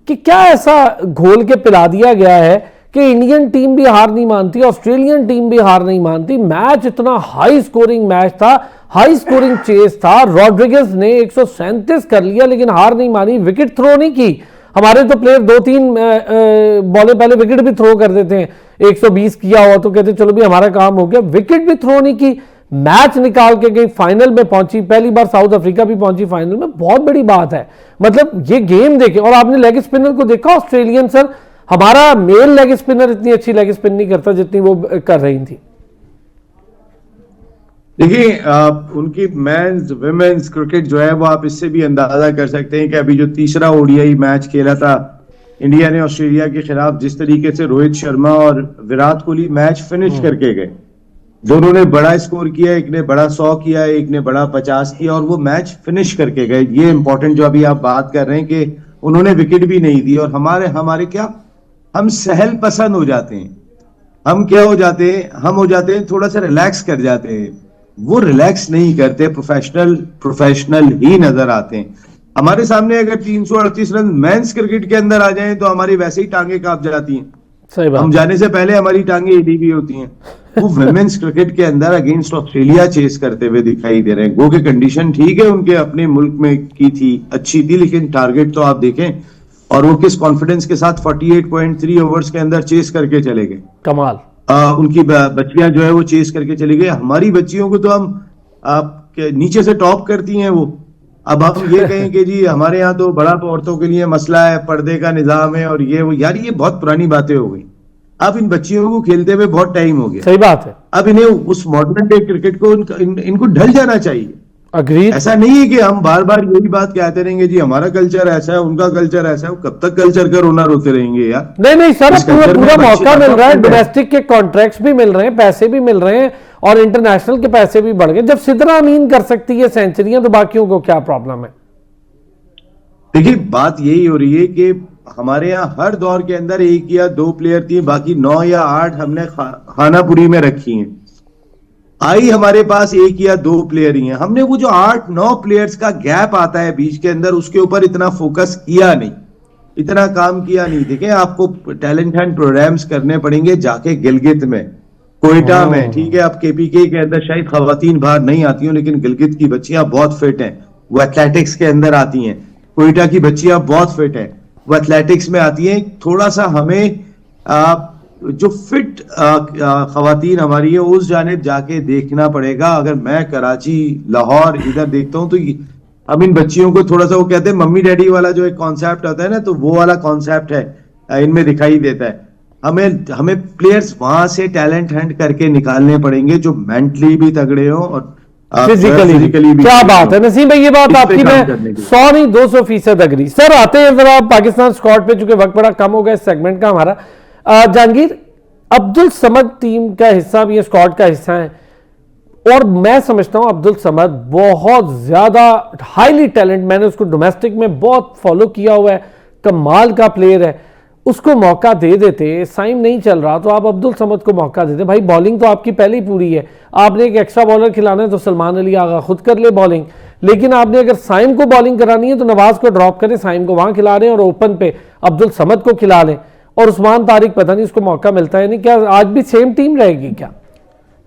कि क्या ऐसा घोल के पिला दिया गया है कि इंडियन टीम भी हार नहीं मानती, ऑस्ट्रेलियन टीम भी हार नहीं मानती। मैच इतना हाई स्कोरिंग मैच था, हाई स्कोरिंग चेस था। रॉड्रिगेज ने 137 कर लिया लेकिन हार नहीं मानी, विकेट थ्रो नहीं की। हमारे तो प्लेयर 2-3 बॉलें पहले विकेट भी थ्रो कर देते हैं। 120 किया हुआ तो कहते चलो भी हमारा काम हो गया, विकेट भी थ्रो नहीं की, मैच निकाल के गई, फाइनल में पहुंची। पहली बार साउथ अफ्रीका भी पहुंची फाइनल में, बहुत बड़ी बात है। मतलब ये गेम देखे। और आपने लेग स्पिनर को देखा ऑस्ट्रेलियन, सर हमारा मेल लेग स्पिनर इतनी अच्छी लेग स्पिन नहीं करता जितनी वो कर रही थी। देखिए उनकी मेंस विमेंस क्रिकेट जो है वो आप इससे भी अंदाजा कर सकते हैं कि अभी जो तीसरा ओडीआई मैच खेला था इंडिया ने ऑस्ट्रेलिया के खिलाफ, जिस तरीके से रोहित शर्मा और विराट कोहली मैच फिनिश करके गए, दोनों ने बड़ा स्कोर किया, एक ने बड़ा 100 किया, एक ने बड़ा 50 किया, और वो मैच फिनिश करके गए। ये इंपॉर्टेंट जो अभी आप बात कर रहे हैं कि उन्होंने विकेट भी नहीं दी। और हमारे क्या, हम सहल पसंद हो जाते हैं। हम क्या हो जाते हैं, हम हो जाते हैं थोड़ा सा रिलैक्स कर जाते हैं। वो रिलैक्स नहीं करते, प्रोफेशनल ही नजर आते हैं। हमारे सामने अगर 338 रन मेंस क्रिकेट के अंदर आ जाएं तो हमारी वैसे ही टांगे कांप जाती हैं। सही बात। हम जाने से पहले हमारी टांगे हिली भी होती हैं। वो वुमेन्स क्रिकेट के अंदर अगेंस्ट ऑस्ट्रेलिया चेस करते हुए दिखाई दे रहे हैं। गो के कंडीशन ठीक है उनके अपने मुल्क में की थी, अच्छी थी, लेकिन टारगेट तो आप देखें, और वो किस कॉन्फिडेंस के साथ 48.3 ओवर्स के अंदर चेस करके चले गए। कमाल। उनकी बच्चियां जो है वो चेस करके चली गई। हमारी बच्चियों को तो हम नीचे से टॉप करती हैं वो। अब हम ये कहें कि जी हमारे यहाँ तो बड़ा औरतों के लिए मसला है, पर्दे का निजाम है और ये वो, यार ये बहुत पुरानी बातें हो गई। अब इन बच्चियों को खेलते हुए बहुत टाइम हो गया। सही बात है। अब इन्हें उस मॉडर्न डे क्रिकेट को इनको ढल जाना चाहिए। अग्रीड। ऐसा नहीं है कि हम बार बार यही बात कहते रहेंगे जी हमारा कल्चर ऐसा है, उनका कल्चर ऐसा है। कब तक कल्चर का रोना रोते रहेंगे यार? नहीं सर, इस पूरा culture में पूरा बच्चे मौका मिल रहा है, develop डोमेस्टिक के कॉन्ट्रैक्ट्स भी मिल रहे हैं, पैसे भी मिल रहे हैं और इंटरनेशनल के पैसे भी बढ़ गए। जब सिद्रा अमीन कर सकती है सेंचुरियां, तो बाकियों को क्या प्रॉब्लम है? देखिए बात यही हो रही है कि हमारे यहाँ हर दौर के अंदर 1 या 2 प्लेयर थी, बाकी 9 या 8 हमने खानापुरी में रखी हैं। आई हमारे पास 1 या 2 प्लेयर ही हैं। हमने वो जो 8-9 प्लेयर्स का गैप आता है बीच के अंदर, उसके ऊपर इतना फोकस किया नहीं, इतना काम किया नहीं। देखें आपको टैलेंट हंट प्रोग्राम्स करने पड़ेंगे जाके गिलगित में, कोयटा में, ठीक है। अब केपीके के अंदर शायद खवातीन बाहर नहीं आती हूँ, लेकिन गिलगित की बच्चियां बहुत फिट हैं, वो एथलेटिक्स के अंदर आती हैं। कोयटा की बच्चियां बहुत फिट हैं, वो एथलेटिक्स में आती हैं। थोड़ा सा हमें जो फिट खवातीन हमारी है उस जानिब जाके देखना पड़ेगा। अगर मैं कराची, लाहौर इधर देखता हूँ तो अब इन बच्चियों को थोड़ा सा, वो कहते हैं मम्मी डैडी वाला जो एक कॉन्सेप्ट आता है ना, तो वो वाला कॉन्सेप्ट है इनमें दिखाई देता है। हमें प्लेयर्स वहां से टैलेंट हंट करके निकालने पड़ेंगे जो मेंटली भी तगड़े हो और फिजिकली भी। क्या बात है नसीम भाई, ये बात आपकी मैं 100 नहीं 200% अग्री। सर आते हैं जरा पाकिस्तान स्क्वाड पे, चूंकि वक्त बड़ा कम हो गया इस सेगमेंट का हमारा। जहांगीर, अब्दुल समद टीम का हिस्सा भी है, स्क्वाड का हिस्सा है। और मैं समझता हूं अब्दुल समद बहुत ज्यादा हाईली टैलेंट, मैंने उसको डोमेस्टिक में बहुत फॉलो किया हुआ है, कमाल का प्लेयर है, उसको मौका दे देते। साइम नहीं चल रहा तो आप अब्दुल समद को मौका देते। भाई बॉलिंग तो आपकी पहले ही पूरी है, आपने एक एक्स्ट्रा बॉलर खिलाना है तो सलमान अली आगा खुद कर ले बॉलिंग, लेकिन आपने अगर साइम को बॉलिंग करानी है तो नवाज को ड्रॉप करें, साइम को वहां खिला रहे हैं और ओपन पे अब्दुल समद को खिला लें, और उस्मान तारिक पता नहीं उसको मौका मिलता है नहीं। क्या आज भी सेम टीम रहेगी क्या?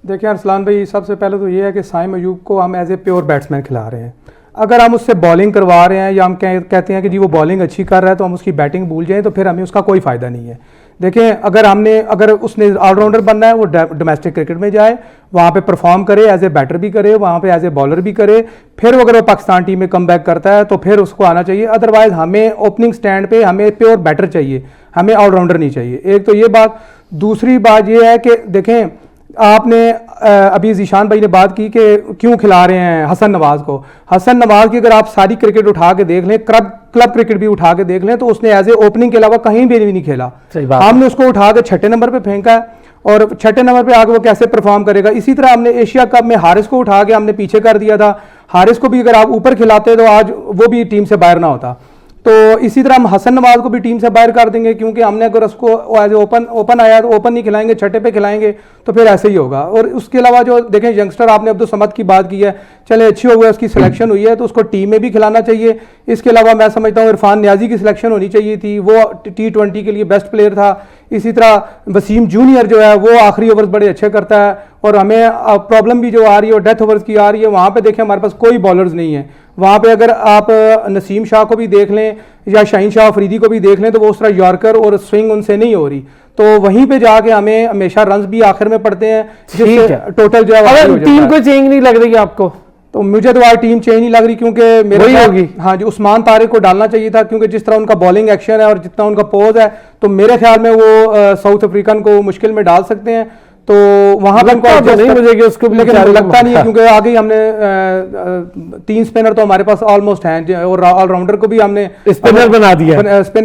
देखिए अरसलान भाई, सबसे पहले तो ये है कि साइम अयूब को हम एज ए प्योर बैट्समैन खिला रहे हैं। अगर हम उससे बॉलिंग करवा रहे हैं या हम कहते हैं कि जी वो बॉलिंग अच्छी कर रहा है तो हम उसकी बैटिंग भूल जाएं, तो फिर हमें उसका कोई फ़ायदा नहीं है। देखें, अगर उसने ऑलराउंडर बनना है, वो डोमेस्टिक क्रिकेट में जाए, वहाँ पे परफॉर्म करे, एज ए बैटर भी करे, वहाँ पे एज ए बॉलर भी करे, फिर अगर वो पाकिस्तान टीम में कम बैक करता है तो फिर उसको आना चाहिए। अदरवाइज हमें ओपनिंग स्टैंड पे हमें प्योर बैटर चाहिए, हमें ऑलराउंडर नहीं चाहिए। एक तो ये बात। दूसरी बात ये है कि देखें, आपने अभी जीशान भाई ने बात की कि क्यों खिला रहे हैं हसन नवाज को। हसन नवाज की अगर आप सारी क्रिकेट उठा के देख लें, क्लब क्रिकेट भी उठा के देख लें, तो उसने एज ए ओपनिंग के अलावा कहीं भी नहीं खेला। हमने उसको उठा के 6 नंबर पे फेंका है, और 6 नंबर पे आगे वो कैसे परफॉर्म करेगा। इसी तरह हमने एशिया कप में हारिस को उठा के हमने पीछे कर दिया था। हारिस को भी अगर आप ऊपर खिलाते तो आज वो भी टीम से बाहर ना होता। तो इसी तरह हम हसन नवाज को भी टीम से बाहर कर देंगे, क्योंकि हमने अगर उसको एज ओपन आया तो ओपन नहीं खिलाएंगे, 6 पे खिलाएंगे, तो फिर ऐसे ही होगा। और उसके अलावा जो देखें यंगस्टर, आपने अब्दुल समद की बात की है, चले अच्छी हो गई, उसकी सिलेक्शन हुई है तो उसको टीम में भी खिलाना चाहिए। इसके अलावा मैं समझता हूँ इरफान न्याजी की सिलेक्शन होनी चाहिए थी, वो T20 के लिए बेस्ट प्लेयर था। इसी तरह वसीम जूनियर जो है वो आखिरी ओवर्स बड़े अच्छे करता है, और हमें प्रॉब्लम भी जो आ रही है वो डेथ ओवर्स की आ रही है। वहाँ पे देखें हमारे पास कोई बॉलर्स नहीं है। वहाँ पे अगर आप नसीम शाह को भी देख लें या शाहीन शाह अफरीदी को भी देख लें तो वो उस तरह यॉर्कर और स्विंग उनसे नहीं हो रही, तो वहीं पे जाके हमें हमेशा रन्स भी आखिर में पड़ते हैं, जिससे टोटल जो है टीम को चेंज नहीं लग रही है आपको? तो मुझे तो आज टीम चेंज नहीं लग रही, क्योंकि मेरे होगी हाँ जी, उस्मान तारिक को डालना चाहिए था, क्योंकि जिस तरह उनका बॉलिंग एक्शन है और जितना उनका पोज है, तो मेरे ख्याल में वो साउथ अफ्रीकन को मुश्किल में डाल सकते हैं। तो वहां पर नहीं मुझे कि उसको लेकिन लगता नहीं है, क्योंकि आगे ही हमने 3 स्पिनर तो हमारे पास ऑलमोस्ट हैं, और ऑलराउंडर को भी हमने स्पिनर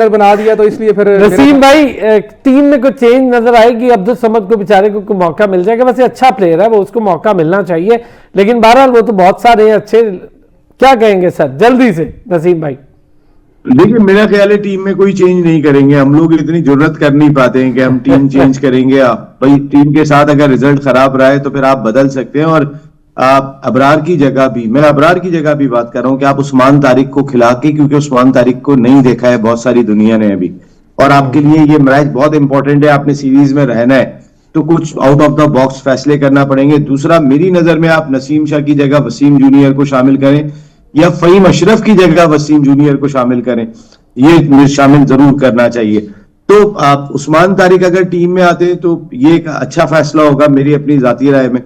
बना दिया, तो इसलिए फिर नसीम भाई टीम में कुछ चेंज नजर आएगी? अब्दुल समद को बेचारे को मौका मिल जाएगा, वैसे अच्छा प्लेयर है वो, उसको मौका मिलना चाहिए, लेकिन बहरहाल वो तो बहुत सारे हैं अच्छे। क्या कहेंगे सर जल्दी से नसीम भाई? देखिए, मेरा ख्याल है टीम में कोई चेंज नहीं करेंगे हम लोग, इतनी जरूरत कर नहीं पाते हैं कि हम टीम चेंज करेंगे। आप भाई टीम के साथ अगर रिजल्ट खराब रहा है तो फिर आप बदल सकते हैं, और आप अबरार की जगह भी, मैं अबरार की जगह भी बात कर रहा हूं कि आप उस्मान तारिक को खिला के, क्योंकि उस्मान तारिक को नहीं देखा है बहुत सारी दुनिया ने अभी, और आपके लिए ये मैच बहुत इंपॉर्टेंट है, आपने सीरीज में रहना है, तो कुछ आउट ऑफ द बॉक्स फैसले करना पड़ेंगे। दूसरा, मेरी नजर में आप नसीम शाह की जगह वसीम जूनियर को शामिल करें, या फहीम अशरफ की जगह वसीम जूनियर को शामिल करें, ये शामिल जरूर करना चाहिए। तो आप उस्मान तारिक अगर टीम में आते तो ये एक अच्छा फैसला होगा मेरी अपनी जाती राय में,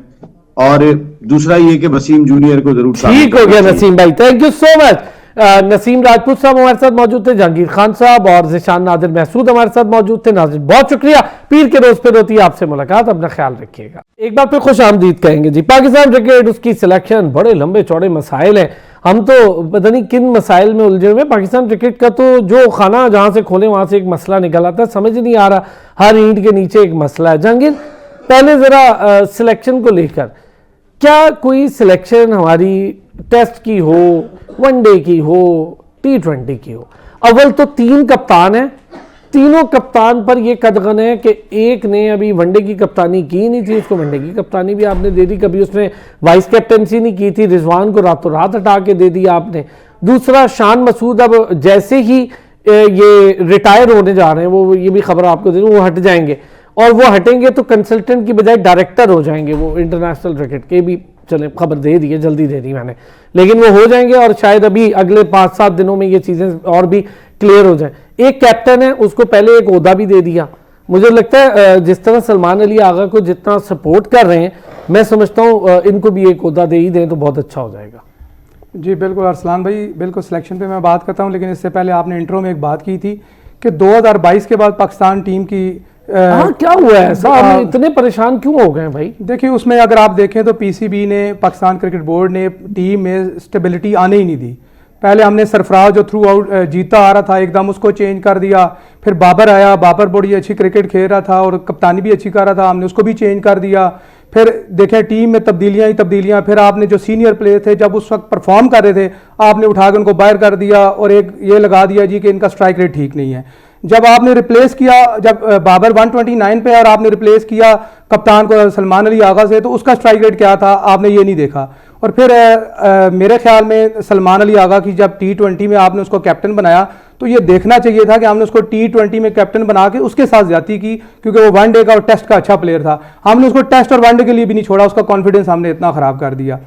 और दूसरा ये कि वसीम जूनियर को जरूर ठीक हो गया नसीम भाई, thank you so much. Naseem Rajput साहब हमारे साथ मौजूद थे, जहांगीर खान साहब और ज़िशान नादिर महसूद हमारे साथ मौजूद थे। नाज़रीन बहुत शुक्रिया, पीर के रोज पे होती है आपसे मुलाकात, अपना ख्याल रखिएगा। एक बार फिर खुश आमदीद कहेंगे जी। पाकिस्तान क्रिकेट, उसकी सिलेक्शन, बड़े लंबे चौड़े मसाइल हैं, हम तो पता नहीं किन मसाइल में उलझे हुए। पाकिस्तान क्रिकेट का तो जो खाना जहां से खोले वहां से एक मसला निकल आता है, समझ नहीं आ रहा, हर ईंट के नीचे एक मसला है। जहांगीर, पहले जरा सिलेक्शन को लेकर, क्या कोई सिलेक्शन हमारी टेस्ट की हो, वनडे की हो, T20 की हो? अव्वल तो 3 कप्तान हैं, तीनों कप्तान पर यह कदगन है कि एक ने अभी वनडे की कप्तानी की नहीं थी, उसको वनडे की कप्तानी भी आपने दे दी, कभी उसने वाइस कैप्टनसी नहीं की थी, रिजवान को रातों रात हटा के दे दिया आपने। दूसरा, शान मसूद अब जैसे ही ये रिटायर होने जा रहे हैं, वो ये भी खबर आपको दे दूं, वो हट जाएंगे, और वो हटेंगे तो कंसल्टेंट की बजाय डायरेक्टर हो जाएंगे वो इंटरनेशनल क्रिकेट के भी। चले, खबर दे दी है, जल्दी दे दी मैंने, लेकिन वो हो जाएंगे, और शायद अभी अगले 5-7 दिनों में ये चीज़ें और भी क्लियर हो जाए। एक कैप्टन है, उसको पहले एक ओहदा भी दे दिया। मुझे लगता है जिस तरह सलमान अली आगा को जितना सपोर्ट कर रहे हैं, मैं समझता हूँ इनको भी एक ओहदा दे ही दें तो बहुत अच्छा हो जाएगा। जी बिल्कुल अरसलान भाई, बिल्कुल सिलेक्शन पे मैं बात करता हूँ, लेकिन इससे पहले आपने इंट्रो में एक बात की थी कि 2022 के बाद पाकिस्तान टीम की क्या हुआ है साहब, इतने परेशान क्यों हो गए भाई? देखिए, उसमें अगर आप देखें तो पीसीबी ने, पाकिस्तान क्रिकेट बोर्ड ने टीम में स्टेबिलिटी आने ही नहीं दी। पहले हमने सरफराज जो थ्रू आउट जीता आ रहा था, एकदम उसको चेंज कर दिया। फिर बाबर आया, बाबर बड़ी अच्छी क्रिकेट खेल रहा था और कप्तानी भी अच्छी कर रहा था, हमने उसको भी चेंज कर दिया। फिर देखें टीम में तब्दीलियां ही तब्दीलियां, फिर आपने जो सीनियर प्लेयर थे जब उस वक्त परफॉर्म कर रहे थे आपने उठा के उनको बाहर कर दिया और एक ये लगा दिया जी कि इनका स्ट्राइक रेट ठीक नहीं है। जब आपने रिप्लेस किया, जब बाबर 129 पे और आपने रिप्लेस किया कप्तान को सलमान अली आगा से, तो उसका स्ट्राइक रेट क्या था आपने ये नहीं देखा। और फिर मेरे ख्याल में सलमान अली आगा की जब T20 में आपने उसको कैप्टन बनाया तो ये देखना चाहिए था कि हमने उसको T20 में कैप्टन बना के उसके साथ ज्यादती की, क्योंकि वो वनडे का और टेस्ट का अच्छा प्लेयर था। हमने उसको टेस्ट और वनडे के लिए भी नहीं छोड़ा, उसका कॉन्फिडेंस हमने इतना ख़राब कर दिया।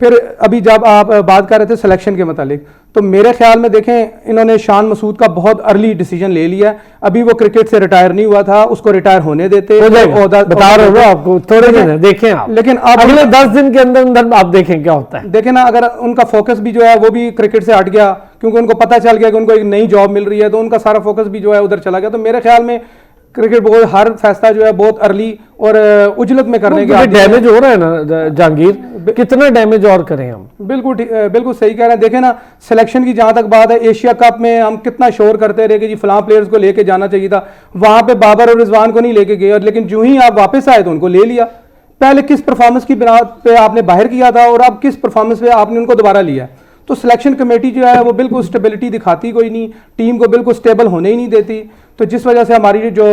फिर अभी जब आप बात कर रहे थे सिलेक्शन के मतलब, तो मेरे ख्याल में देखें इन्होंने शान मसूद का बहुत अर्ली डिसीजन ले लिया है। अभी वो क्रिकेट से रिटायर नहीं हुआ था, उसको रिटायर होने देते। बता रहे हो आपको थोड़े दिन देखें आप, लेकिन अब अगले 10 दिन के अंदर अंदर आप देखें क्या होता है। देखें ना, अगर उनका फोकस भी जो है वो भी क्रिकेट से हट गया, क्योंकि उनको पता चल गया कि उनको एक नई जॉब मिल रही है, तो उनका सारा फोकस भी जो है उधर चला गया। तो मेरे ख्याल में क्रिकेट बोर्ड हर फैसला जो है बहुत अर्ली और उजलत में करने के डैमेज हो रहा है ना जहांगीर, कितना डैमेज और करें हम। बिल्कुल सही कह रहे हैं। देखें ना, सिलेक्शन की जहां तक बात है, एशिया कप में हम कितना शोर करते रहे कि जी फलां प्लेयर्स को लेके जाना चाहिए था, वहां पे बाबर और रिजवान को नहीं लेके गए, लेकिन जो ही आप वापस आए तो उनको ले लिया। पहले किस परफॉर्मेंस की बिना पे आपने बाहर किया था और अब किस परफॉर्मेंस पे आपने उनको दोबारा लिया। तो सिलेक्शन कमेटी जो है वो बिल्कुल स्टेबिलिटी दिखाती कोई नहीं, टीम को बिल्कुल स्टेबल होने ही नहीं देती, तो जिस वजह से हमारी जो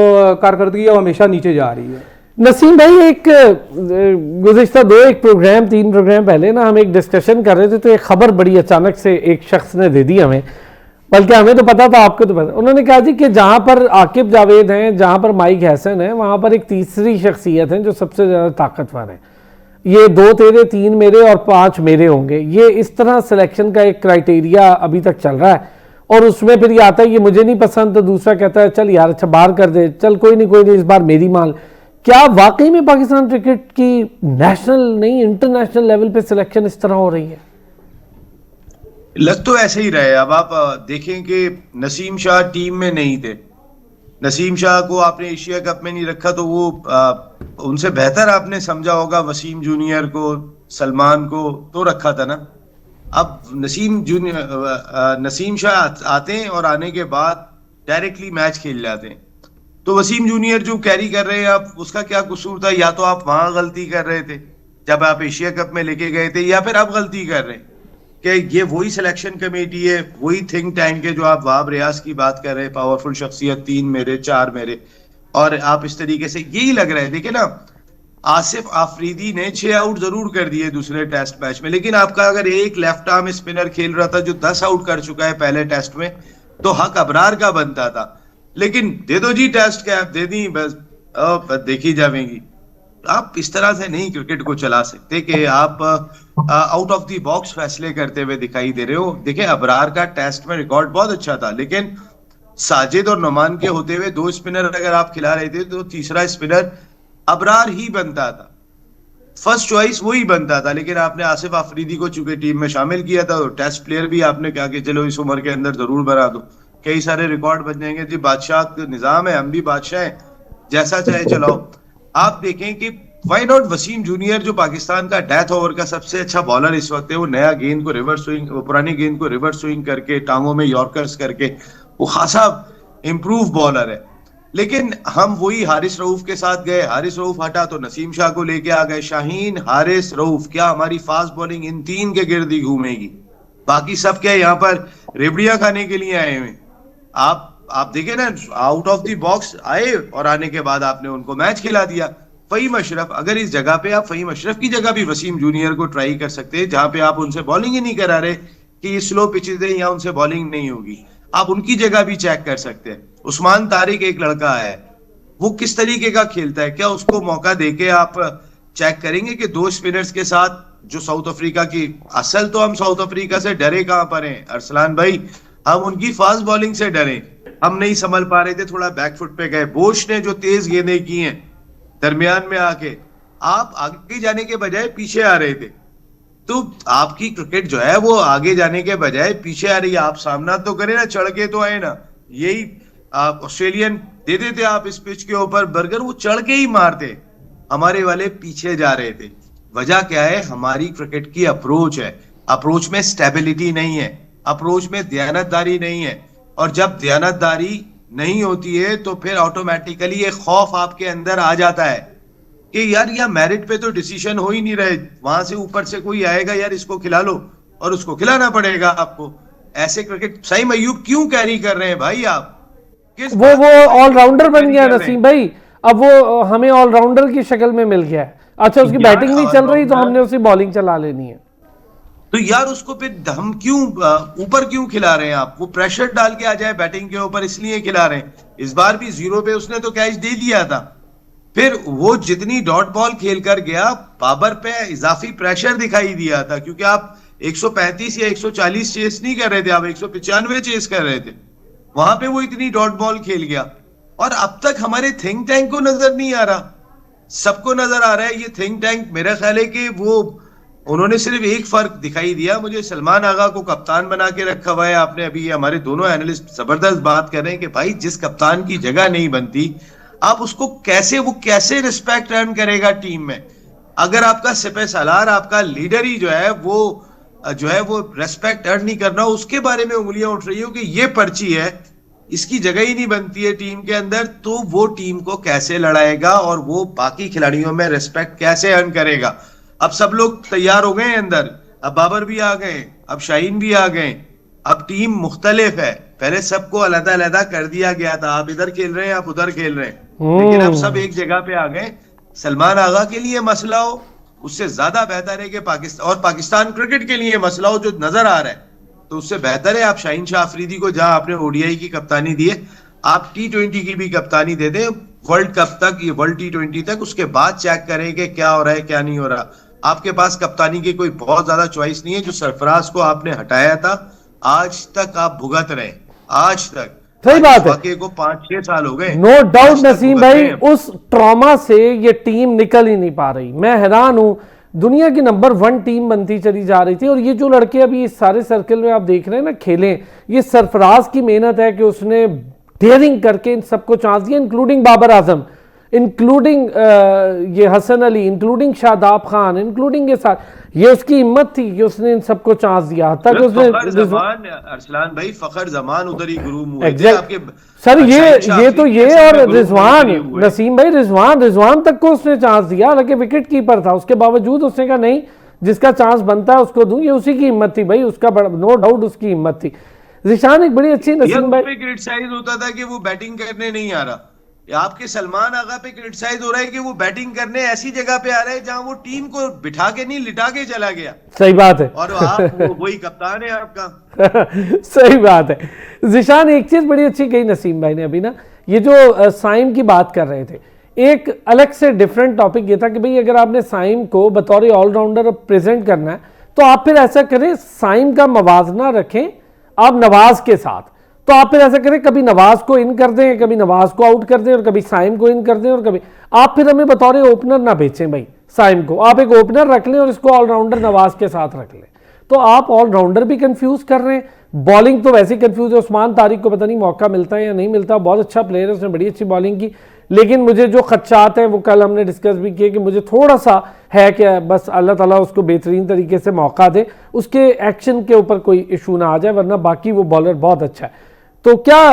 कारकर्दगी है वो हमेशा नीचे जा रही है। नसीम भाई, एक गुज़िश्ता 3 प्रोग्राम पहले ना हम एक डिस्कशन कर रहे थे, तो एक खबर बड़ी अचानक से एक शख्स ने दे दी हमें, बल्कि हमें तो पता था, आपको तो पता। उन्होंने कहा जी कि जहां पर आकिब जावेद हैं, जहां पर माइक हैसन है, वहां पर एक तीसरी शख्सियत है जो सबसे ज़्यादा ताकतवर है। ये 2 तेरे 3 मेरे और 5 मेरे होंगे। ये इस तरह सिलेक्शन का एक क्राइटेरिया अभी तक चल रहा है, और उसमें फिर ये आता है ये मुझे नहीं पसंद, तो दूसरा कहता है चल यार अच्छा बाहर कर दे, चल कोई नहीं इस बार मेरी मान। क्या वाकई में पाकिस्तान क्रिकेट की नेशनल नहीं इंटरनेशनल लेवल पे सिलेक्शन इस तरह हो रही है? लग तो ऐसे ही रहे। अब आप देखें कि नसीम शाह टीम में नहीं थे, नसीम शाह को आपने एशिया कप में नहीं रखा, तो वो उनसे बेहतर आपने समझा होगा वसीम जूनियर को, सलमान को तो रखा था ना। अब नसीम शाह आते हैं और आने के बाद डायरेक्टली मैच खेल जाते हैं, तो वसीम जूनियर जो कैरी कर रहे हैं आप, उसका क्या कसूर था? या तो आप वहां गलती कर रहे थे जब आप एशिया कप में लेके गए थे, या फिर आप गलती कर रहे हैं कि ये वही सिलेक्शन कमेटी है, वही थिंक टैंक है जो आप वहाब रियाज की बात कर रहे हैं, पावरफुल शख्सियत, 3 मेरे 4 मेरे, और आप इस तरीके से यही लग रहा है। देखिए ना, आसिफ आफरीदी ने 6 आउट जरूर कर दिए दूसरे टेस्ट मैच में, लेकिन आपका अगर एक लेफ्ट आर्म स्पिनर खेल रहा था जो 10 आउट कर चुका है पहले टेस्ट में, तो हक अबरार का बनता था। लेकिन दे दो जी टेस्ट कैप, दे दी बस, देखी जाएगी। आप इस तरह से नहीं क्रिकेट को चला सकते कि आप आउट ऑफ द बॉक्स फैसले करते हुए दिखाई दे रहे हो। देखिए, अबरार का टेस्ट में रिकॉर्ड बहुत अच्छा था, लेकिन साजिद और नुमान के होते हुए 2 स्पिनर अगर आप खिला रहे थे तो तीसरा स्पिनर अबरार ही बनता था, फर्स्ट चॉइस वही बनता था। लेकिन आपने आसिफ आफरीदी को चूंकि टीम में शामिल किया था, तो टेस्ट प्लेयर भी आपने कहा कि चलो इस उम्र के अंदर जरूर बना दो, कई सारे रिकॉर्ड बन जाएंगे जी। बादशाह का निजाम है, हम भी बादशाह हैं, जैसा चाहे चलाओ। आप देखें कि व्हाई नॉट वसीम जूनियर, जो पाकिस्तान का डेथ ओवर का सबसे अच्छा बॉलर इस वक्त है, वो नया गेंद को रिवर्स स्विंग, पुरानी गेंद को रिवर्स स्विंग करके, टांगों में यॉर्कर्स करके वो खासा इंप्रूव बॉलर है। लेकिन हम वही हारिस रऊफ के साथ गए, हारिस रऊफ हटा तो नसीम शाह को लेके आ गए। शाहीन, हारिस, रऊफ, क्या हमारी फास्ट बॉलिंग इन 3 के गिर्द ही घूमेगी? बाकी सब क्या यहाँ पर रेबड़ियां खाने के लिए आए हुए? आप देखें ना, आउट ऑफ द बॉक्स आए और आने के बाद आपने उनको मैच खिला दिया। फहीम अशरफ, अगर इस जगह पे आप फहीम अशरफ की जगह भी वसीम जूनियर को ट्राई कर सकते हैं, जहां पे आप उनसे बॉलिंग ही नहीं करा रहे कि ये स्लो पिचेस है या उनसे बॉलिंग नहीं होगी, आप उनकी जगह भी चेक कर सकते हैं। उस्मान तारिक एक लड़का है, वो किस तरीके का खेलता है, क्या उसको मौका देके आप चेक करेंगे कि 2 स्पिनर्स के साथ जो साउथ अफ्रीका की, असल तो हम साउथ अफ्रीका से डरे कहां पर हैं अरसलान भाई, हम उनकी फास्ट बॉलिंग से डरे, हम नहीं संभल पा रहे थे, थोड़ा बैकफुट पे गए। बोश ने जो तेज गेंदें की हैं दरमियान में आके, आप आगे जाने के बजाय पीछे आ रहे थे, तो आपकी क्रिकेट जो है वो आगे जाने के बजाय पीछे आ रही है। आप सामना तो करें ना, चढ़ के तो आए ना। यही ऑस्ट्रेलियन दे देते आप इस पिच के ऊपर बर्गर, वो चढ़ के ही मारते, हमारे वाले पीछे जा रहे थे। वजह क्या है? हमारी क्रिकेट की अप्रोच है, अप्रोच में स्टेबिलिटी नहीं है, अप्रोच में दयानतदारी नहीं है, और जब दयानतदारी नहीं होती है तो फिर ऑटोमेटिकली एक खौफ आपके अंदर आ जाता है कि यार यह मेरिट पे तो डिसीजन हो ही नहीं रहे, वहां से ऊपर से कोई आएगा यार इसको खिला लो और उसको खिलाना पड़ेगा आपको। ऐसे क्रिकेट सईम अय्यूब क्यों कैरी कर रहे हैं भाई आप? किस वो बात पे ऑलराउंडर बन कैरी गया कर रहे हैं? नसीम भाई, अब वो हमें ऑलराउंडर की शक्ल में मिल गया है। अच्छा उसकी यार, बैटिंग नहीं चल रही तो all-rounder- हमने उसी बॉलिंग चला लेनी है। तो यार उसको फिर हम क्यों ऊपर क्यों खिला रहे हैं आप? वो प्रेशर डाल के आ जाए बैटिंग के ऊपर इसलिए खिला रहे हैं। इस बार भी 0 पे उसने तो कैच दे दिया था। फिर वो जितनी डॉट बॉल खेल कर गया, बाबर पे इजाफी प्रेशर दिखाई दिया था, क्योंकि आप 135 या 140 चेस नहीं कर रहे थे, आप 195 चेस कर रहे थे। वहां पे वो इतनी डॉट बॉल खेल गया। और अब तक हमारे थिंक टैंक को नजर नहीं आ रहा, सबको नजर आ रहा है ये थिंक टैंक। मेरा ख्याल है कि वो उन्होंने सिर्फ एक फर्क दिखाई दिया मुझे, सलमान आगा को कप्तान बना के रखा हुआ है आपने। अभी हमारे दोनों एनालिस्ट जबरदस्त बात कर रहे हैं कि भाई जिस कप्तान की जगह नहीं बनती, आप उसको कैसे रिस्पेक्ट अर्न करेगा टीम में? अगर आपका सिपह सालार, आपका लीडर ही जो है वो रिस्पेक्ट अर्न नहीं कर रहा, उसके बारे में उंगलियां उठ रही हो कि ये पर्ची है, इसकी जगह ही नहीं बनती है टीम के अंदर, तो वो टीम को कैसे लड़ाएगा और वो बाकी खिलाड़ियों में रिस्पेक्ट कैसे अर्न करेगा? अब सब लोग तैयार हो गए हैं अंदर, अब बाबर भी आ गए, अब शाहीन भी आ गए, अब टीम मुख्तलिफ है। पहले सबको अलग अलग कर दिया गया था, आप इधर खेल रहे हैं, आप उधर खेल रहे हैं, लेकिन अब सब एक जगह पे आ गए। सलमान आगा के लिए मसला हो, उससे ज्यादा बेहतर है कि पाकिस्तान क्रिकेट के लिए मसला हो जो नजर आ रहा है, तो उससे बेहतर है आप शाहीन शाह अफरीदी को, जहां आपने ओडीआई की कप्तानी दी है, आप T20 की भी कप्तानी दे दें वर्ल्ड कप तक, ये वर्ल्ड T20 तक, उसके बाद चेक करें कि क्या हो रहा है क्या नहीं हो रहा। आपके पास कप्तानी की कोई बहुत ज्यादा चॉइस नहीं है। जो सरफराज को आपने हटाया था, आज तक आप भुगत रहे, आज तक। सही आज बात है, वाकये को 5-6 साल हो गए, नो डाउट आज तक नसीम भुगत रहे भाई, हैं। उस ट्रॉमा से ये टीम निकल ही नहीं पा रही। मैं हैरान हूं, दुनिया की नंबर 1 टीम बनती चली जा रही थी, और ये जो लड़के अभी इस सारे सर्कल में आप देख रहे हैं ना खेलें, ये सरफराज की मेहनत है कि उसने डेयरिंग करके इन सबको चांस दिया, इंक्लूडिंग बाबर आजम, इंक्लूडिंग ये हसन अली, इंक्लूडिंग शादाब खान, इंक्लूडिंग ये उसकी हिम्मत थी कि उसने इन सबको चांस दिया तक उसने। अरसलान भाई, फखर जमान उधर ही गुरूम हुए थे आपके सर, ये तो ये और रिजवान, हुए। नसीम भाई, रिजवान तक को उसने चांस दिया, हालांकि विकेट कीपर था, उसके बावजूद उसने कहा नहीं, जिसका चांस बनता है उसको दूं। ये उसी की हिम्मत थी भाई, उसका नो डाउट उसकी हिम्मत थी। जिशान एक बड़ी अच्छी, नसीम भाई क्रिटिसाइज होता था कि वो बैटिंग करने नहीं आ रहा, आपके सलमान आगा पे क्रिटिसाइज हो रहा है कि वो बैटिंग करने ऐसी जगह पे आ रहे हैं जहां वो टीम को बिठा के नहीं लिटा के चला गया। सही बात है, और आप वही कप्तान है आपका। सही बात है। जिशान एक चीज बड़ी अच्छी कही नसीम भाई ने अभी ना, ये जो साइम की बात कर रहे थे, एक अलग से डिफरेंट टॉपिक ये था कि भाई अगर आपने साइम को बतौर ऑलराउंडर प्रेजेंट करना है तो आप फिर ऐसा करें, साइम का मवाजना रखें आप नवाज के साथ, तो आप फिर ऐसा करें कभी नवाज को इन कर दें, कभी नवाज को आउट कर दें, और कभी साइम को इन कर दें, और कभी आप फिर हमें बतौर ओपनर ना बेचें भाई साइम को, आप एक ओपनर रख लें और इसको ऑलराउंडर नवाज के साथ रख लें। तो आप ऑलराउंडर भी कंफ्यूज कर रहे हैं, बॉलिंग तो वैसे ही कंफ्यूज है। उस्मान तारिक को पता नहीं मौका मिलता है या नहीं मिलता, बहुत अच्छा प्लेयर है, उसने बड़ी अच्छी बॉलिंग की, लेकिन मुझे जो खदशात हैं वो कल हमने डिस्कस भी किए कि मुझे थोड़ा सा है कि बस अल्लाह ताला उसको बेहतरीन तरीके से मौका दे, उसके एक्शन के ऊपर कोई इशू ना आ जाए, वरना बाकी वो बॉलर बहुत अच्छा है। तो क्या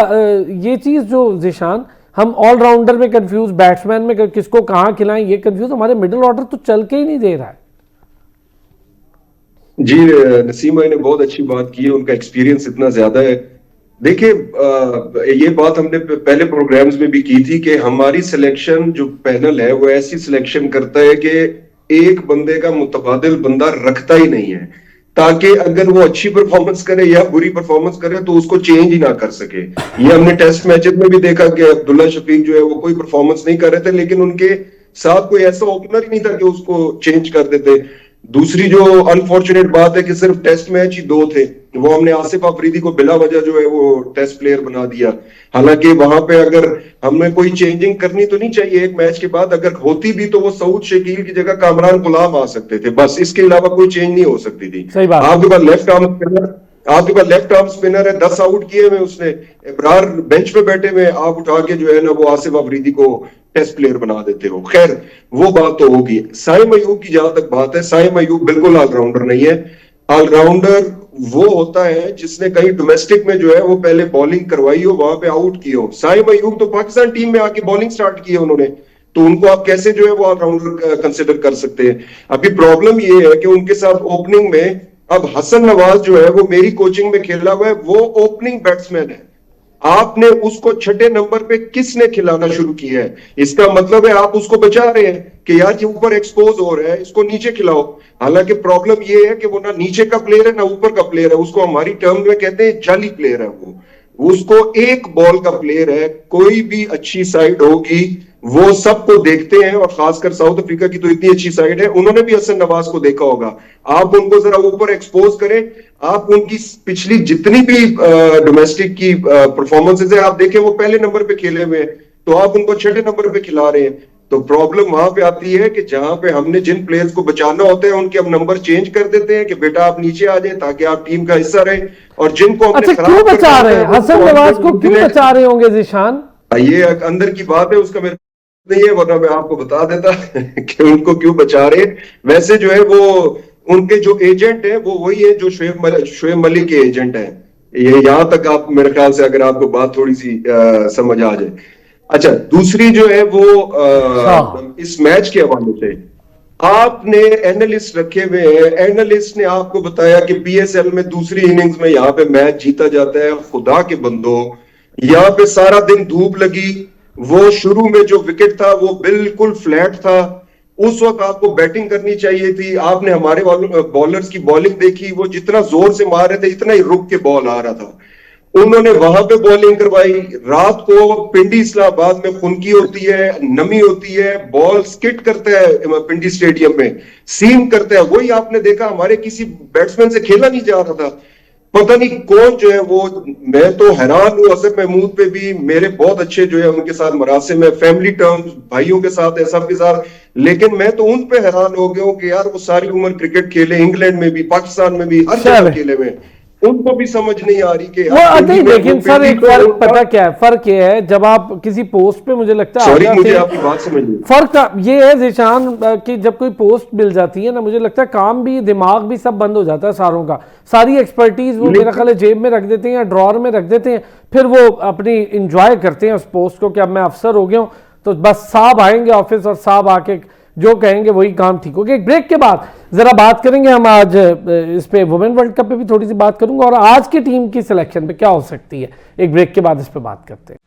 ये चीज़ जो जिशान, हम ऑलराउंडर में कंफ्यूज, बैट्समैन में किसको कहाँ खिलाएं ये कंफ्यूज, हमारे मिडिल ऑर्डर तो चल के ही नहीं दे रहा है। जी, नसीम भाई ने बहुत अच्छी बात की है, उनका एक्सपीरियंस इतना ज्यादा है। देखिए, ये बात हमने पहले प्रोग्राम्स में भी की थी कि हमारी सिलेक्शन जो पैनल है वो ऐसी सिलेक्शन करता है कि एक बंदे का मुतबादिल बंदा रखता ही नहीं है, ताकि अगर वो अच्छी परफॉर्मेंस करे या बुरी परफॉर्मेंस करे तो उसको चेंज ही ना कर सके। ये हमने टेस्ट मैचेस में भी देखा कि अब्दुल्ला शफीक जो है वो कोई परफॉर्मेंस नहीं कर रहे थे, लेकिन उनके साथ कोई ऐसा ओपनर ही नहीं था कि उसको चेंज कर देते। दूसरी जो अनफॉर्चुनेट बात है कि सिर्फ टेस्ट मैच ही 2 थे, वो हमने आसिफ अफरीदी को बिला वजह जो है वो टेस्ट प्लेयर बना दिया। हालांकि वहां पे अगर हमें कोई चेंजिंग करनी तो नहीं चाहिए एक मैच के बाद, अगर होती भी तो वो सऊद शकील की जगह कामरान गुलाम आ सकते थे, बस इसके अलावा कोई चेंज नहीं हो सकती थी। आपके पास लेफ्ट आर्म स्पिनर है, 10 आउट किए हुए उसने, इब्रार बेंच पे बैठे हुए, आप उठा के जो है ना वो आसिफ अफरीदी को टेस्ट प्लेयर बना देते हो। खैर वो बात तो होगी। साइम अयूब की जहां तक बात है, साइम अयूब बिल्कुल ऑलराउंडर नहीं है। ऑलराउंडर वो होता है जिसने कहीं डोमेस्टिक में जो है वो पहले बॉलिंग करवाई हो, वहां पे आउट की हो। साइम अयूब तो पाकिस्तान टीम में आके बॉलिंग स्टार्ट की है उन्होंने, तो उनको आप कैसे जो है वो ऑलराउंडर कंसिडर कर सकते हैं। अभी प्रॉब्लम ये है कि उनके साथ ओपनिंग में अब हसन नवाज जो है वो मेरी कोचिंग में खेला हुआ है, वो ओपनिंग बैट्समैन है। आपने उसको छठे नंबर पे किसने खिलाना शुरू किया है? इसका मतलब है आप उसको बचा रहे हैं कि यार ये ऊपर एक्सपोज हो रहा है, इसको नीचे खिलाओ। हालांकि प्रॉब्लम ये है कि वो ना नीचे का प्लेयर है ना ऊपर का प्लेयर है, उसको हमारी टर्म में कहते हैं जाली प्लेयर है वो, उसको एक बॉल का प्लेयर है। कोई भी अच्छी साइड होगी वो सबको देखते हैं, और खासकर साउथ अफ्रीका की तो इतनी अच्छी साइड है, उन्होंने भी हसन नवाज को देखा होगा। आप उनको जरा ऊपर एक्सपोज करें, आप उनकी पिछली जितनी भी डोमेस्टिक की परफॉर्मेंसेज है आप देखें, वो पहले नंबर पे खेले हुए हैं, तो आप उनको छठे नंबर पे खिला रहे हैं। तो प्रॉब्लम वहां पे आती है कि जहां पे हमने जिन प्लेयर्स को बचाना होता है उनके हम नंबर चेंज कर देते हैं कि बेटा आप नीचे आ जाए ताकि आप टीम का हिस्सा रहे, और जिनको हमने अच्छा, क्यों बचा रहे हैं हसन नवाज को, क्यों बचा रहे होंगे ज़ीशान? ये अंदर की बात है, उसका मेरे नहीं है, वरना मैं आपको बता देता कि उनको क्यों बचा रहे। वैसे जो है वो उनके जो एजेंट है वो वही है जो शोएब मलिक के एजेंट है। ये यहां तक आप मेरे ख्याल से अगर आपको बात थोड़ी सी समझ आ जाए। अच्छा, दूसरी जो है वो इस मैच के हवाले से आपने एनालिस्ट रखे हुए हैं, एनालिस्ट ने आपको बताया कि पीएसएल में दूसरी इनिंग्स में यहाँ पे मैच जीता जाता है। खुदा के बंदो, यहाँ पे सारा दिन धूप लगी, वो शुरू में जो विकेट था वो बिल्कुल फ्लैट था, उस वक्त आपको बैटिंग करनी चाहिए थी। आपने हमारे बॉलर्स की बॉलिंग देखी, वो जितना जोर से मार रहे थे इतना ही रुक के बॉल आ रहा था। उन्होंने वहां पे बॉलिंग करवाई। रात को पिंडी इस्लामाबाद में खुनकी होती है, नमी होती है, बॉल स्किट करता है पिंडी स्टेडियम में, सीम करता है। वही आपने देखा, हमारे किसी बैट्समैन से खेला नहीं जा रहा था। पता नहीं कौन जो है वो, मैं तो हैरान हूं। असद महमूद पे भी मेरे बहुत अच्छे जो है उनके साथ मरासिम है, फैमिली टर्म्स, भाइयों के साथ है, सबके साथ, लेकिन मैं तो उन पे हैरान हो गया हूं कि यार वो सारी उम्र क्रिकेट खेले, इंग्लैंड में भी, पाकिस्तान में भी, हर जगह खेले हुए, उनको भी समझ नहीं आ रही कि वो आते ही। लेकिन सर एक फर्क पता क्या है, फर्क ये है जब आप किसी पोस्ट पे, मुझे लगता है, सॉरी मुझे आपकी बात समझिए, फर्क ये है ज़ीशान कि जब कोई पोस्ट मिल जाती है ना, मुझे लगता है काम भी, दिमाग भी सब बंद हो जाता है सारों का। सारी एक्सपर्टीज वो मेरा ख्याल है जेब में रख देते हैं या ड्रॉर में रख देते हैं, फिर वो अपनी इंजॉय करते हैं उस पोस्ट को कि अब मैं अफसर हो गया हूँ, तो बस साहब आएंगे ऑफिस और साहब आके जो कहेंगे वही काम ठीक होगा। एक ब्रेक के बाद जरा बात करेंगे हम आज इस पे, वुमेन वर्ल्ड कप पे भी थोड़ी सी बात करूंगा, और आज की टीम की सिलेक्शन पे क्या हो सकती है। एक ब्रेक के बाद इस पे बात करते हैं।